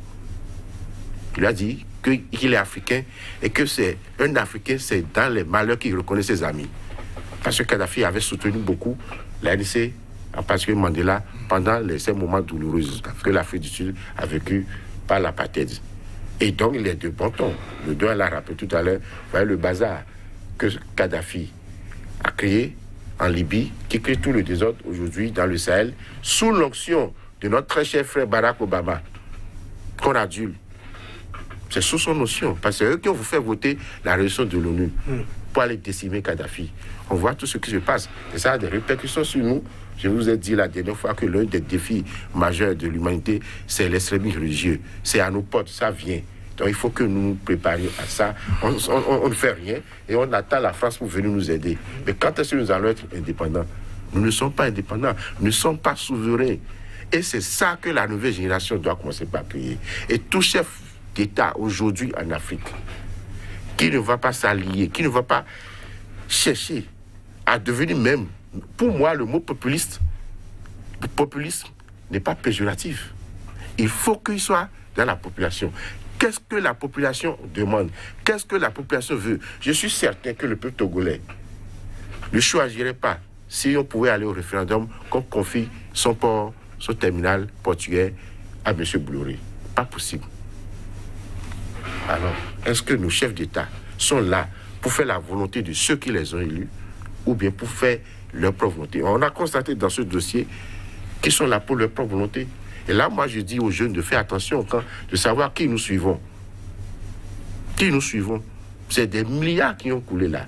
Il a dit qu'il est africain et que c'est un Africain, c'est dans les malheurs qu'il reconnaît ses amis. Parce que Kadhafi avait soutenu beaucoup l'ANC, en particulier Mandela, pendant ces moments douloureux que l'Afrique du Sud a vécu par l'apartheid. Et donc, il est de bon ton. Le doigt l'a rappelé tout à l'heure, voyez le bazar que Kadhafi a créé en Libye, qui crée tout le désordre aujourd'hui dans le Sahel, sous l'onction de notre très cher frère Barack Obama, qu'on adule. C'est sous son notion, parce que c'est eux qui ont fait voter la résolution de l'ONU pour aller décimer Kadhafi. On voit tout ce qui se passe, et ça a des répercussions sur nous. Je vous ai dit la dernière fois que l'un des défis majeurs de l'humanité, c'est l'extrémisme religieux. C'est à nos portes, ça vient. Donc il faut que nous nous préparions à ça. On ne fait rien et on attend la France pour venir nous aider. Mais quand est-ce que nous allons être indépendants? Nous ne sommes pas indépendants, nous ne sommes pas souverains. Et c'est ça que la nouvelle génération doit commencer par prier. Et tout chef d'État aujourd'hui en Afrique, qui ne va pas s'allier, qui ne va pas chercher à devenir même, pour moi le mot populisme n'est pas péjoratif. Il faut qu'il soit dans la population. Qu'est-ce que la population demande? Qu'est-ce que la population veut? Je suis certain que le peuple togolais ne choisirait pas, si on pouvait aller au référendum, qu'on confie son port, son terminal portugais à M. Bolloré. Pas possible. Alors, est-ce que nos chefs d'État sont là pour faire la volonté de ceux qui les ont élus ou bien pour faire leur propre volonté? On a constaté dans ce dossier qu'ils sont là pour leur propre volonté. Et là, moi, je dis aux jeunes de faire attention de savoir qui nous suivons. Qui nous suivons. C'est des milliards qui ont coulé là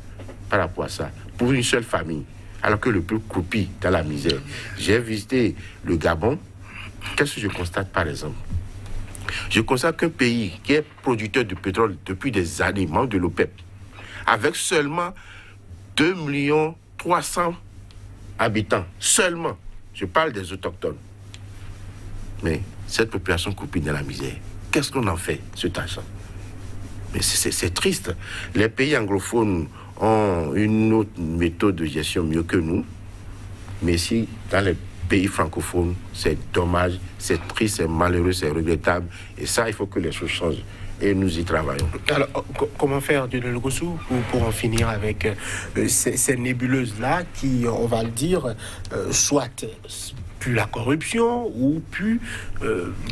par rapport à ça, pour une seule famille, alors que le peuple croupit dans la misère. J'ai visité le Gabon. Qu'est-ce que je constate, par exemple? Je constate qu'un pays qui est producteur de pétrole depuis des années, membre de l'OPEP, avec seulement 2 300 000 habitants, seulement, je parle des autochtones, mais cette population croupit dans la misère. Qu'est-ce qu'on en fait, cet argent? Mais c'est triste. Les pays anglophones ont une autre méthode de gestion mieux que nous, mais si dans les pays francophones, c'est dommage, c'est triste, c'est malheureux, c'est regrettable. Et ça, il faut que les choses changent. Et nous y travaillons. Alors, comment faire, Dieudonné Gossou, pour en finir avec ces nébuleuses-là qui, on va le dire, soit plus la corruption ou plus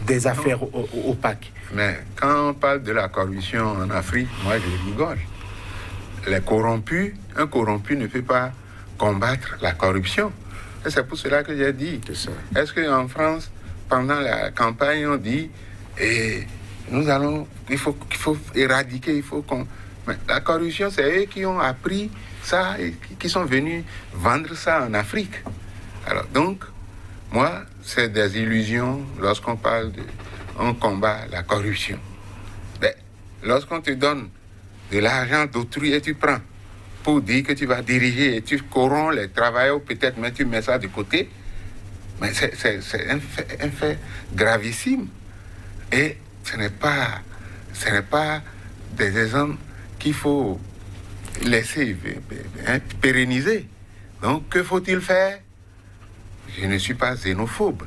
des affaires opaques? Mais quand on parle de la corruption en Afrique, moi je rigole. Les corrompus, un corrompu ne peut pas combattre la corruption. Et c'est pour cela que j'ai dit, est-ce qu'en France, pendant la campagne, on dit, il faut éradiquer, il faut qu'on... Mais la corruption, c'est eux qui ont appris ça et qui sont venus vendre ça en Afrique. Alors donc, moi, c'est des illusions lorsqu'on parle on combat la corruption. Mais lorsqu'on te donne de l'argent d'autrui et tu prends pour dire que tu vas diriger et tu corromps les travailleurs, peut-être, mais tu mets ça de côté, mais c'est un fait gravissime. Et ce n'est pas des exemples qu'il faut laisser pérenniser. Donc, que faut-il faire? Je ne suis pas xénophobe.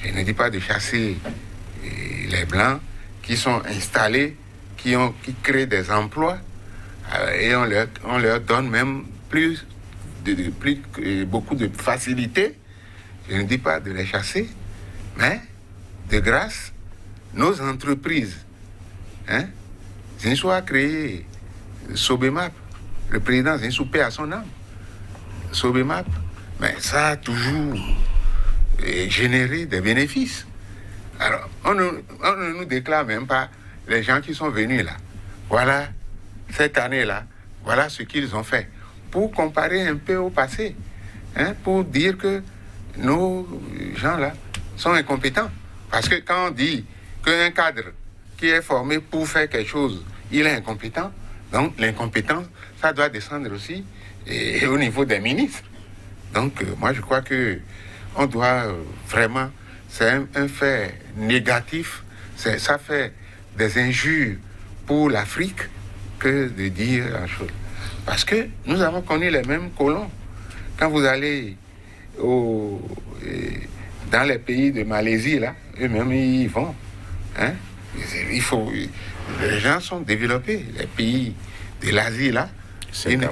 Je ne dis pas de chasser les Blancs qui sont installés, qui créent des emplois, et on leur donne même beaucoup de facilité. Je ne dis pas de les chasser, mais de grâce, nos entreprises. Zinsou a créé Sobemap, le président Zinsou paie à son âme. Sobemap, mais ça a toujours généré des bénéfices. Alors, on ne nous déclare même pas les gens qui sont venus là. Voilà, cette année-là, voilà ce qu'ils ont fait. Pour comparer un peu au passé, pour dire que nos gens-là sont incompétents. Parce que quand on dit qu'un cadre qui est formé pour faire quelque chose, il est incompétent, donc l'incompétence, ça doit descendre aussi et au niveau des ministres. Donc, moi, je crois que on doit vraiment, c'est un fait négatif, ça fait des injures pour l'Afrique que de dire une chose. Parce que nous avons connu les mêmes colons. Quand vous allez dans les pays de Malaisie, là, eux-mêmes, ils y vont. Les gens sont développés. Les pays de l'Asie, là, ils ne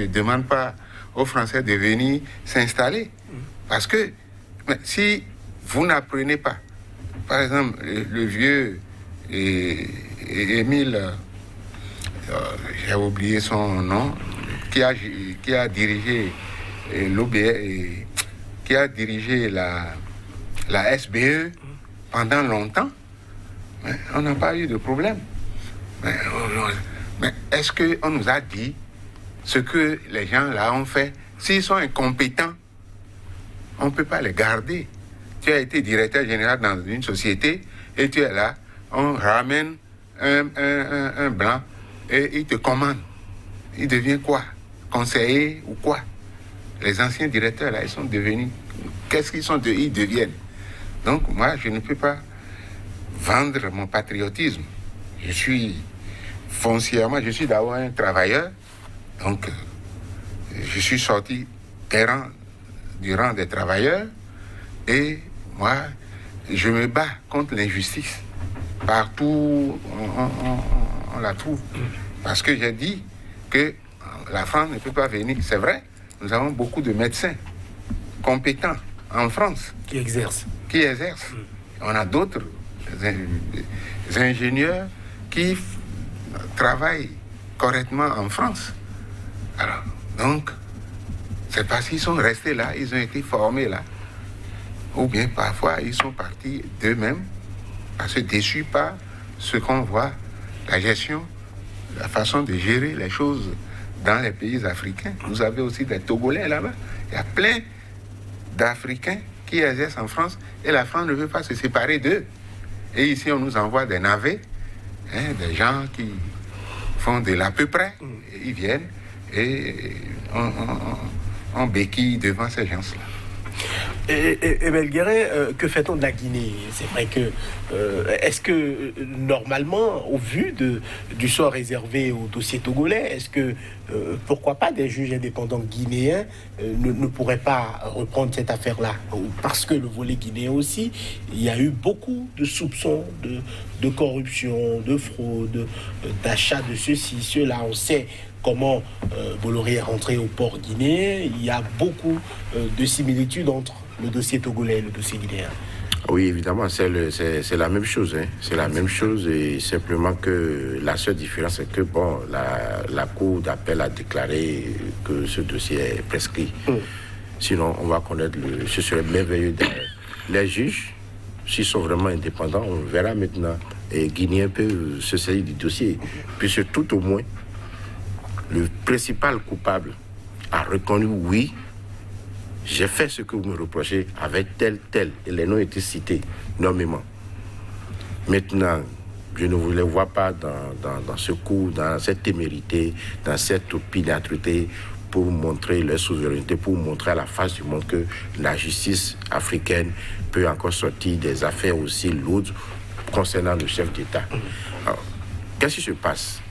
demandent pas aux Français de venir s'installer. Parce que si vous n'apprenez pas, par exemple, le vieux Émile, j'ai oublié son nom, qui a dirigé l'OBS, qui a dirigé la SBE pendant longtemps, on n'a pas eu de problème. Mais est-ce qu'on nous a dit ce que les gens là ont fait? S'ils sont incompétents, on ne peut pas les garder. Tu as été directeur général dans une société et tu es là, on ramène un blanc et il te commande. Il devient quoi? Conseiller ou quoi? Les anciens directeurs là, ils sont devenus... Qu'est-ce qu'ils sont ils deviennent? Donc moi, je ne peux pas vendre mon patriotisme. Je suis foncièrement, je suis d'abord un travailleur. Donc, je suis sorti du rang des travailleurs et moi, je me bats contre l'injustice. Partout, on la trouve. Parce que j'ai dit que la France ne peut pas venir. C'est vrai, nous avons beaucoup de médecins compétents en France. Qui exercent. On a d'autres ingénieurs qui travaillent correctement en France. Alors, donc, c'est parce qu'ils sont restés là, ils ont été formés là. Ou bien parfois, ils sont partis d'eux-mêmes parce que déçus par ce qu'on voit, la gestion, la façon de gérer les choses dans les pays africains. Vous avez aussi des Togolais là-bas. Il y a plein d'Africains qui exercent en France et la France ne veut pas se séparer d'eux. Et ici, on nous envoie des navets, des gens qui font de l'à peu près. Ils viennent et on béquille devant ces gens-là. Et Belguérin, que fait-on de la Guinée? C'est vrai que, est-ce que, normalement, au vu du sort réservé au dossier togolais, est-ce que, pourquoi pas des juges indépendants guinéens ne pourraient pas reprendre cette affaire-là? Parce que le volet guinéen aussi, il y a eu beaucoup de soupçons de corruption, de fraude, d'achat de ceci, cela. On sait comment Bolloré est rentré au port guinéen. Il y a beaucoup de similitudes entre le dossier togolais et le dossier guinéen. Oui, évidemment, c'est la même chose. C'est la même chose, et simplement que la seule différence, c'est que bon, la Cour d'appel a déclaré que ce dossier est prescrit. Sinon, on va connaître ce serait merveilleux. Les juges, s'ils sont vraiment indépendants, on verra maintenant. Et Guinéens peuvent se saisir du dossier. Puisque tout au moins, le principal coupable a reconnu, oui, j'ai fait ce que vous me reprochez avec tel, et les noms étaient cités nommément. Maintenant, je ne vous les vois pas dans ce coup, dans cette témérité, dans cette opiniâtreté pour montrer leur souveraineté, pour montrer à la face du monde que la justice africaine peut encore sortir des affaires aussi lourdes concernant le chef d'État. Alors, qu'est-ce qui se passe?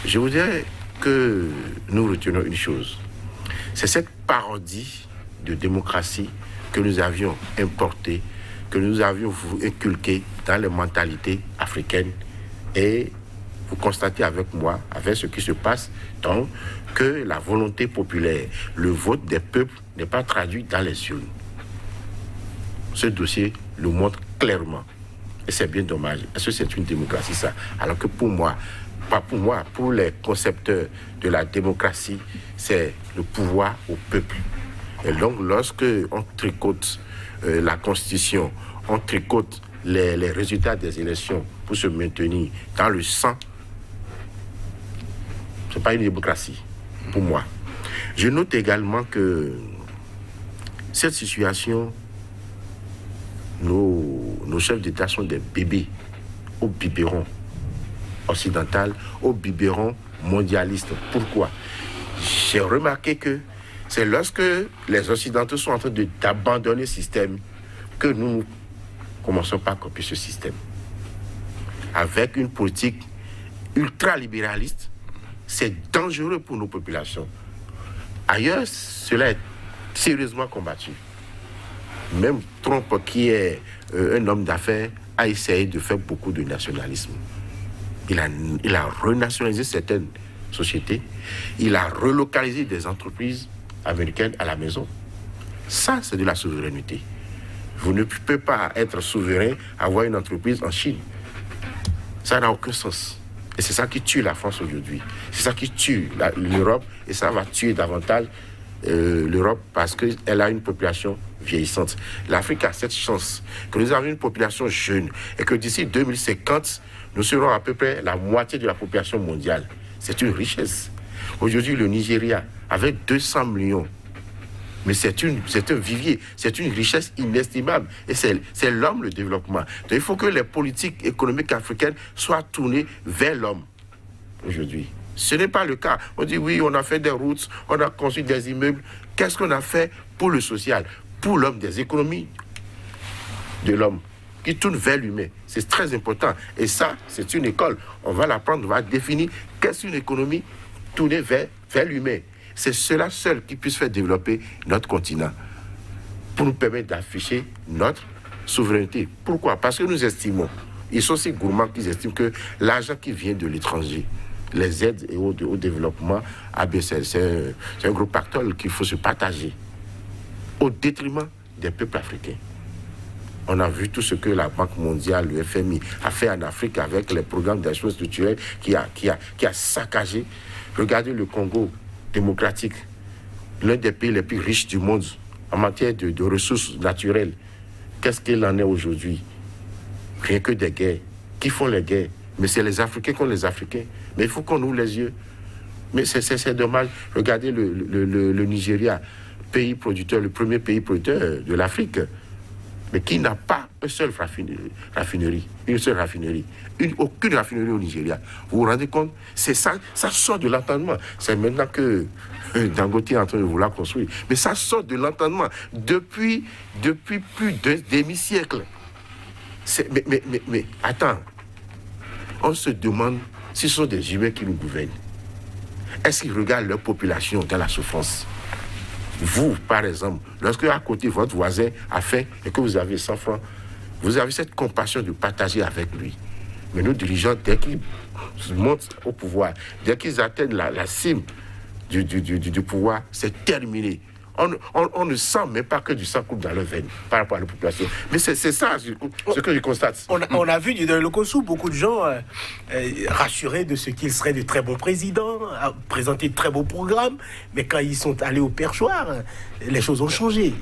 Je voudrais que nous retenions une chose. C'est cette parodie de démocratie que nous avions importée, que nous avions inculquée dans les mentalités africaines. Et vous constatez avec moi, avec ce qui se passe, donc, que la volonté populaire, le vote des peuples n'est pas traduit dans les urnes. Ce dossier le montre clairement. Et c'est bien dommage. Est-ce que c'est une démocratie, ça? Alors que pour moi, pas pour moi, pour les concepteurs de la démocratie, c'est le pouvoir au peuple. Et donc, lorsque on tricote la Constitution, on tricote les résultats des élections pour se maintenir dans le sang, ce n'est pas une démocratie, pour moi. Je note également que cette situation, nos chefs d'État sont des bébés au biberon occidental, au biberon mondialiste. Pourquoi? J'ai remarqué que c'est lorsque les Occidentaux sont en train d'abandonner le système que nous commençons par copier ce système. Avec une politique ultra-libéraliste, c'est dangereux pour nos populations. Ailleurs, cela est sérieusement combattu. Même Trump, qui est un homme d'affaires, a essayé de faire beaucoup de nationalisme. Il a renationalisé certaines sociétés, il a relocalisé des entreprises américaines à la maison. Ça, c'est de la souveraineté. Vous ne pouvez pas être souverain, avoir une entreprise en Chine. Ça n'a aucun sens. Et c'est ça qui tue la France aujourd'hui. C'est ça qui tue l'Europe, et ça va tuer davantage l'Europe parce qu'elle a une population vieillissante. L'Afrique a cette chance que nous avons une population jeune et que d'ici 2050, nous serons à peu près la moitié de la population mondiale. C'est une richesse. Aujourd'hui, le Nigeria, avec 200 millions, mais c'est un vivier, c'est une richesse inestimable. Et c'est l'homme, le développement. Donc, il faut que les politiques économiques africaines soient tournées vers l'homme aujourd'hui. Ce n'est pas le cas. On dit oui, on a fait des routes, on a construit des immeubles. Qu'est-ce qu'on a fait pour le social? Pour l'homme, des économies de l'homme qui tournent vers l'humain. C'est très important. Et ça, c'est une école. On va l'apprendre, on va définir qu'est-ce qu'une économie tournée vers l'humain. C'est cela seul qui puisse faire développer notre continent pour nous permettre d'afficher notre souveraineté. Pourquoi? Parce que nous estimons, ils sont si gourmands qu'ils estiment que l'argent qui vient de l'étranger, les aides et au développement, c'est un gros pactole qu'il faut se partager au détriment des peuples africains. On a vu tout ce que la Banque mondiale, le FMI, a fait en Afrique avec les programmes d'action structurelle qui a saccagé. Regardez le Congo démocratique, l'un des pays les plus riches du monde en matière de ressources naturelles. Qu'est-ce qu'il en est aujourd'hui? Rien que des guerres. Qui font les guerres? Mais c'est les Africains contre les Africains. Mais il faut qu'on ouvre les yeux. Mais c'est dommage. Regardez le Nigeria, pays producteur, le premier pays producteur de l'Afrique, mais qui n'a pas une seule raffinerie. Aucune raffinerie au Nigeria. Vous vous rendez compte? C'est ça sort de l'entendement. C'est maintenant que Dangote est en train de vouloir construire. Mais ça sort de l'entendement depuis plus d'un demi-siècle. Mais attends. On se demande si ce sont des humains qui nous gouvernent. Est-ce qu'ils regardent leur population dans la souffrance? Vous, par exemple, lorsque à côté votre voisin a faim et que vous avez 100 francs, vous avez cette compassion de partager avec lui. Mais nos dirigeants, dès qu'ils montent au pouvoir, dès qu'ils atteignent la cime du pouvoir, c'est terminé. On ne sent même pas que du sang coule dans leur veine par rapport à la population. Mais c'est ça ce que je constate. On a vu dans le Kossou beaucoup de gens rassurés de ce qu'ils seraient de très bons présidents, présenter de très beaux programmes, mais quand ils sont allés au perchoir, les choses ont changé.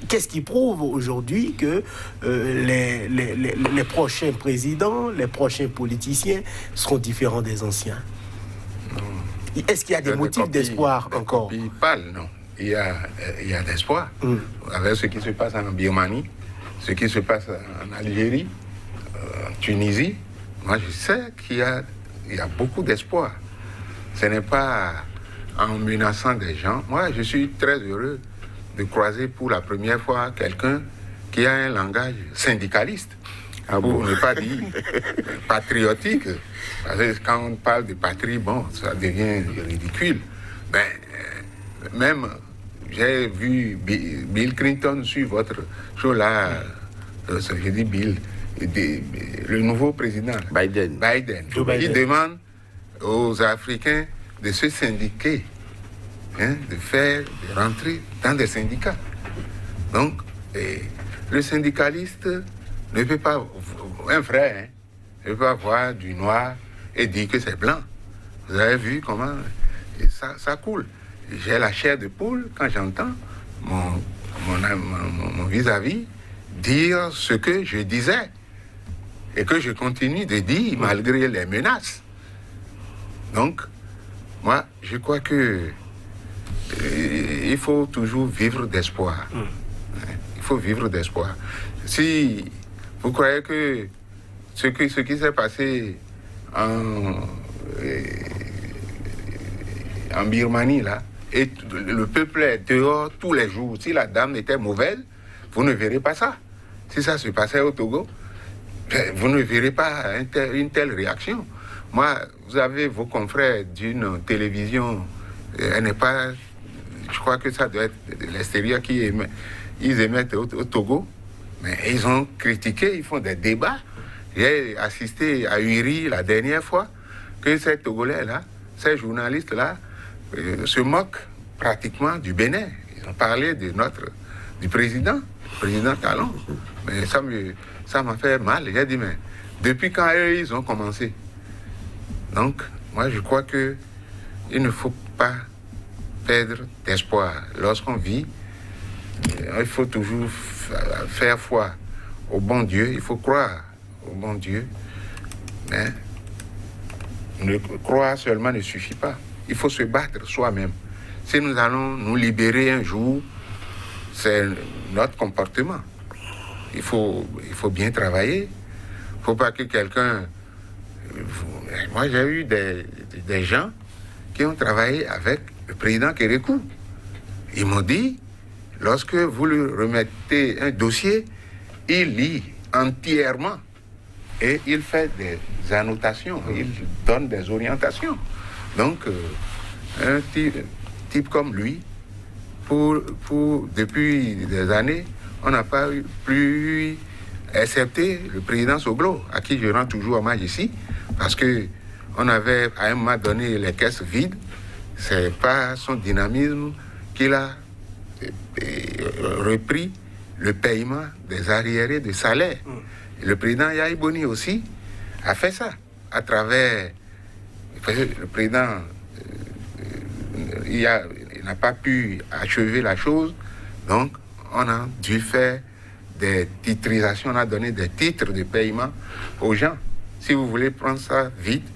Qu'est-ce qui prouve aujourd'hui que les prochains présidents, les prochains politiciens seront différents des anciens? Est-ce qu'il y a des motifs d'espoir encore? Ils parlent, non. Il y a d'espoir. Avec ce qui se passe en Birmanie, ce qui se passe en Algérie, en Tunisie, moi je sais qu'il y a beaucoup d'espoir. Ce n'est pas en menaçant des gens. Moi je suis très heureux de croiser pour la première fois quelqu'un qui a un langage syndicaliste. pour ne pas dire patriotique. Parce que quand on parle de patrie, bon, ça devient ridicule. Ben, même, j'ai vu Bill Clinton sur votre show là, je dis Bill, le nouveau président, Biden, qui demande aux Africains de se syndiquer, de rentrer dans des syndicats. Donc, le syndicaliste ne peut pas, un frère, ne peut pas voir du noir et dire que c'est blanc. Vous avez vu comment ça coule. J'ai la chair de poule quand j'entends mon vis-à-vis dire ce que je disais et que je continue de dire malgré les menaces. Donc, moi, je crois que il faut toujours vivre d'espoir. Il faut vivre d'espoir. Si vous croyez que ce qui s'est passé en Birmanie, là, et le peuple est dehors tous les jours. Si la dame était mauvaise, vous ne verrez pas ça. Si ça se passait au Togo, vous ne verrez pas une telle réaction. Moi, vous avez vos confrères d'une télévision, elle n'est pas... Je crois que ça doit être l'extérieur qui émet. Ils émettent au Togo, mais ils ont critiqué, ils font des débats. J'ai assisté à Uri la dernière fois, que ces Togolais-là, ces journalistes-là, se moquent pratiquement du Bénin. Ils ont parlé du président Talon. Mais ça m'a fait mal. J'ai dit, mais depuis quand eux, ils ont commencé? Donc, moi, je crois qu'il ne faut pas perdre d'espoir. Lorsqu'on vit, il faut toujours faire foi au bon Dieu. Il faut croire au bon Dieu. Mais croire seulement ne suffit pas. Il faut se battre soi-même. Si nous allons nous libérer un jour, c'est notre comportement. Il faut bien travailler. Il ne faut pas que quelqu'un... Moi, j'ai eu des gens qui ont travaillé avec le président Kérékou. Ils m'ont dit, lorsque vous lui remettez un dossier, il lit entièrement et il fait des annotations, il donne des orientations. Donc, un type comme lui, depuis des années, on n'a pas plus accepté le président Soglo, à qui je rends toujours hommage ici, parce qu'on avait à un moment donné les caisses vides. C'est pas son dynamisme qu'il a repris le paiement des arriérés de salaire. Et le président Yahi Boni aussi a fait ça à travers... Le président il n'a pas pu achever la chose, donc on a dû faire des titrisations, on a donné des titres de paiement aux gens. Si vous voulez prendre ça vite,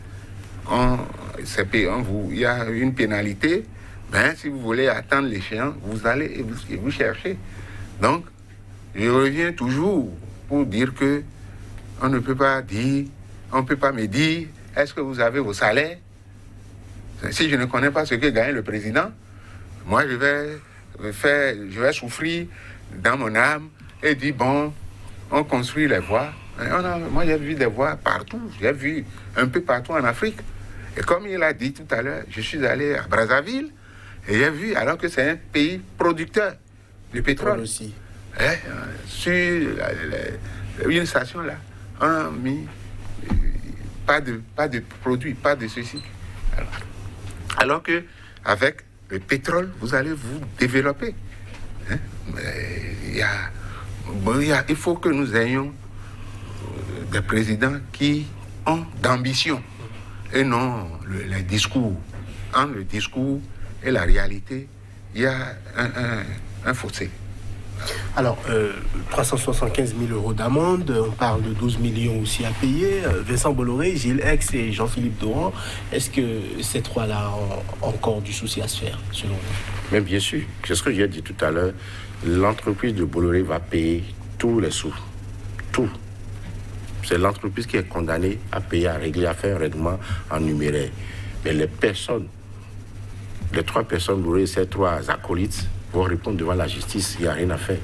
il y a une pénalité. Ben, si vous voulez attendre l'échéance, vous allez et vous cherchez. Donc, je reviens toujours pour dire que on ne peut pas me dire, est-ce que vous avez vos salaires? Si je ne connais pas ce que gagne le président, moi je vais souffrir dans mon âme et dire, bon, on construit les voies. Moi j'ai vu des voies partout, j'ai vu un peu partout en Afrique. Et comme il a dit tout à l'heure, je suis allé à Brazzaville et j'ai vu, alors que c'est un pays producteur de pétrole aussi. Sur une station là, on a mis pas de produits, pas de ceci. Alors que avec le pétrole, vous allez vous développer. Il faut que nous ayons des présidents qui ont d'ambition et non les discours. Entre le discours et la réalité, il y a un fossé. Alors, 375 000 euros d'amende, on parle de 12 millions aussi à payer. Vincent Bolloré, Gilles X et Jean-Philippe Doran, est-ce que ces trois-là ont encore du souci à se faire, selon vous? Mais bien sûr, c'est ce que j'ai dit tout à l'heure, l'entreprise de Bolloré va payer tous les sous. Tout. C'est l'entreprise qui est condamnée à payer, à régler, à faire un règlement en numéraire. Mais les trois personnes, Bolloré, ces trois acolytes, vont répondre devant la justice, il n'y a rien à faire.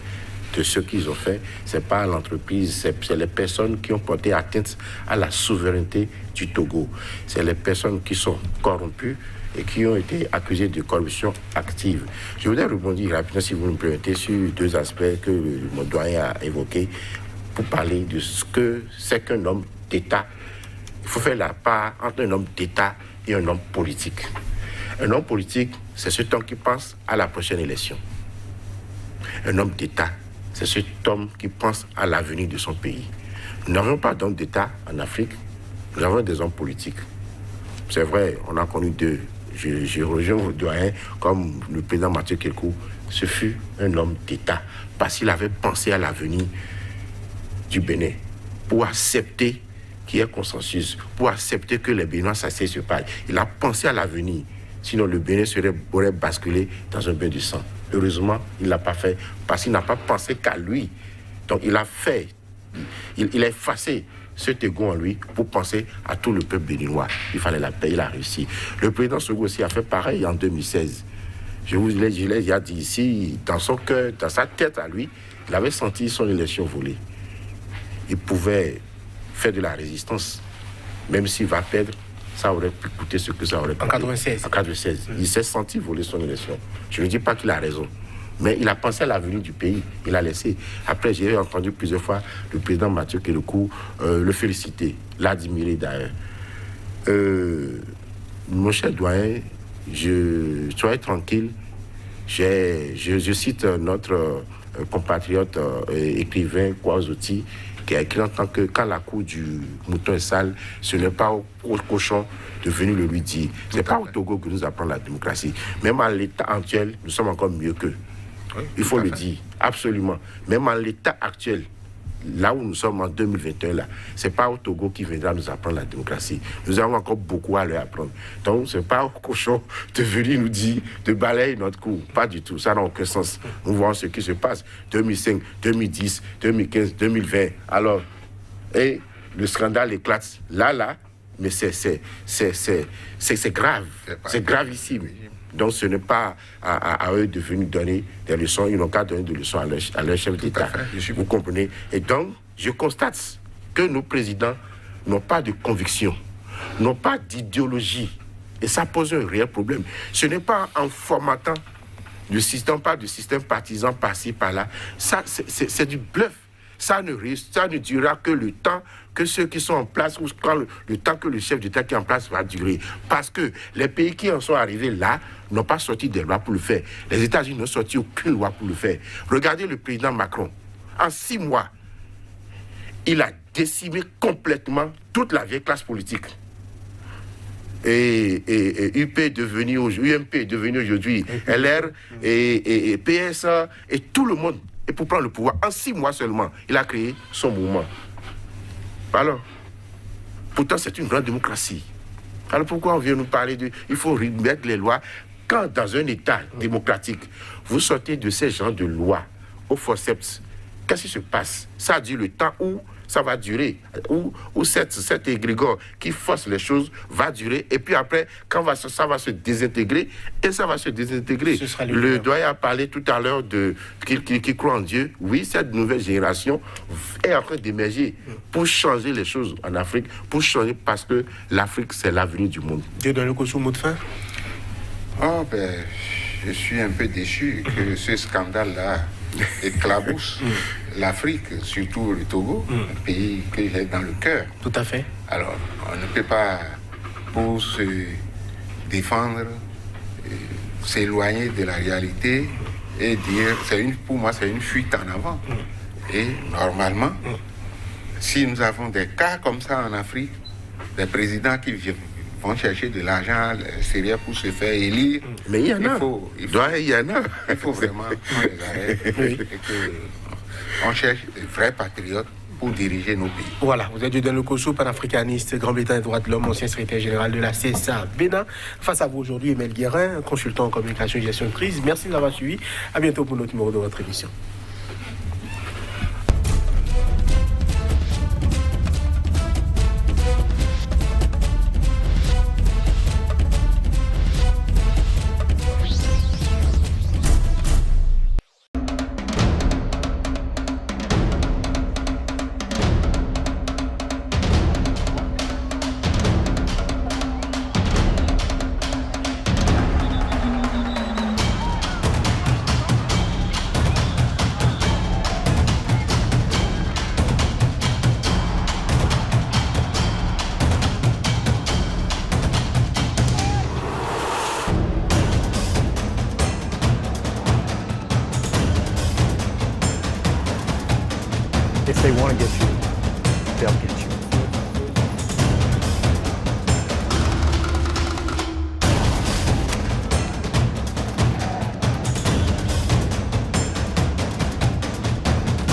de ce qu'ils ont fait. Ce n'est pas l'entreprise, c'est les personnes qui ont porté atteinte à la souveraineté du Togo. C'est les personnes qui sont corrompues et qui ont été accusées de corruption active. Je voudrais rebondir rapidement, si vous me permettez, sur deux aspects que mon doyen a évoqués pour parler de ce que c'est qu'un homme d'État. Il faut faire la part entre un homme d'État et un homme politique. Un homme politique, c'est cet homme qui pense à la prochaine élection. Un homme d'État, c'est cet homme qui pense à l'avenir de son pays. Nous n'avons pas d'hommes d'État en Afrique, nous avons des hommes politiques. C'est vrai, on a connu deux. Je rejoins vos doyens, comme le président Mathieu Kékou, ce fut un homme d'État, parce qu'il avait pensé à l'avenir du Bénin, pour accepter qu'il y ait consensus, pour accepter que les Béninois s'asseyent se parlent. Il a pensé à l'avenir, sinon le Bénin aurait basculé dans un bain de sang. Heureusement, il ne l'a pas fait, parce qu'il n'a pas pensé qu'à lui. Donc il a fait, il a effacé cet égo en lui pour penser à tout le peuple béninois. Il fallait la paix, il a réussi. Le président Sogo aussi a fait pareil en 2016. Je l'ai déjà dit ici, dans son cœur, dans sa tête à lui, il avait senti son élection volée. Il pouvait faire de la résistance, même s'il va perdre, ça aurait pu coûter ce que ça aurait coûté. En 96. En 96. Il s'est senti voler son élection. Je ne dis pas qu'il a raison, mais il a pensé à l'avenir du pays. Il a laissé. Après, j'ai entendu plusieurs fois le président Mathieu Kékou le féliciter, l'admirer d'ailleurs. Mon cher doyen, soyez tranquille. Je cite notre compatriote écrivain Kouazouti, qui a écrit en tant que quand la cour du mouton est sale, ce n'est pas au cochon de venir le lui dire. Ce n'est pas au Togo que nous apprenons la démocratie. Même à l'état actuel, nous sommes encore mieux qu'eux. Oui, il faut le dire, absolument. Même à l'état actuel, là où nous sommes en 2021, là, ce n'est pas au Togo qui viendra nous apprendre la démocratie. Nous avons encore beaucoup à leur apprendre. Donc, ce n'est pas au cochon de venir nous dire de balayer notre cour. Pas du tout. Ça n'a aucun sens. Nous voyons ce qui se passe. 2005, 2010, 2015, 2020. Alors, et le scandale éclate là, mais c'est grave. C'est gravissime. Donc, ce n'est pas à eux de venir donner des leçons. Ils n'ont qu'à donner des leçons à leur chef d'État. Vous comprenez? Et donc, je constate que nos présidents n'ont pas de conviction, n'ont pas d'idéologie. Et ça pose un réel problème. Ce n'est pas en formatant le système, pas de système partisan par-ci, par-là. Ça, c'est du bluff. Ça ne durera que le temps que ceux qui sont en place, ou le temps que le chef d'État qui est en place va durer. Parce que les pays qui en sont arrivés là n'ont pas sorti des lois pour le faire. Les États-Unis n'ont sorti aucune loi pour le faire. Regardez le président Macron. En 6 mois, il a décimé complètement toute la vieille classe politique. Et UMP est devenu aujourd'hui LR et PSA et tout le monde. Et pour prendre le pouvoir, en 6 mois seulement, il a créé son mouvement. Alors, pourtant, c'est une grande démocratie. Alors pourquoi on vient nous parler de... Il faut remettre les lois. Quand dans un État démocratique, vous sortez de ces genres de lois au forceps, qu'est-ce qui se passe? Ça a dit le temps où ça va durer, où cet égrégore qui force les choses va durer, et puis après, quand ça va se désintégrer, et ça va se désintégrer. Le doyen a parlé tout à l'heure qu'il croit en Dieu. Oui, cette nouvelle génération est en train d'émerger pour changer les choses en Afrique, pour changer, parce que l'Afrique, c'est l'avenir du monde. Dieu donne le cochon, mot de fin. Oh, ben, je suis un peu déçu que ce scandale-là éclabousse l'Afrique, surtout le Togo, un pays que j'ai dans le cœur. Tout à fait. Alors, on ne peut pas, pour se défendre, s'éloigner de la réalité et dire, pour moi, c'est une fuite en avant. Et normalement, si nous avons des cas comme ça en Afrique, des présidents qui vont chercher de l'argent sérieux pour se faire élire. Mais il y en a. Il faut vraiment qu'on les arrête et qu'on cherche des vrais patriotes pour diriger nos pays. Voilà, vous êtes Dieudonné Lokosso, panafricaniste, grand militant des droits de l'homme, ancien secrétaire général de la CSA Bénin. Face à vous aujourd'hui, Emile Guérin, consultant en communication et gestion de crise. Merci de l'avoir suivi. À bientôt pour notre numéro de votre émission. If they want to get you, they'll get you.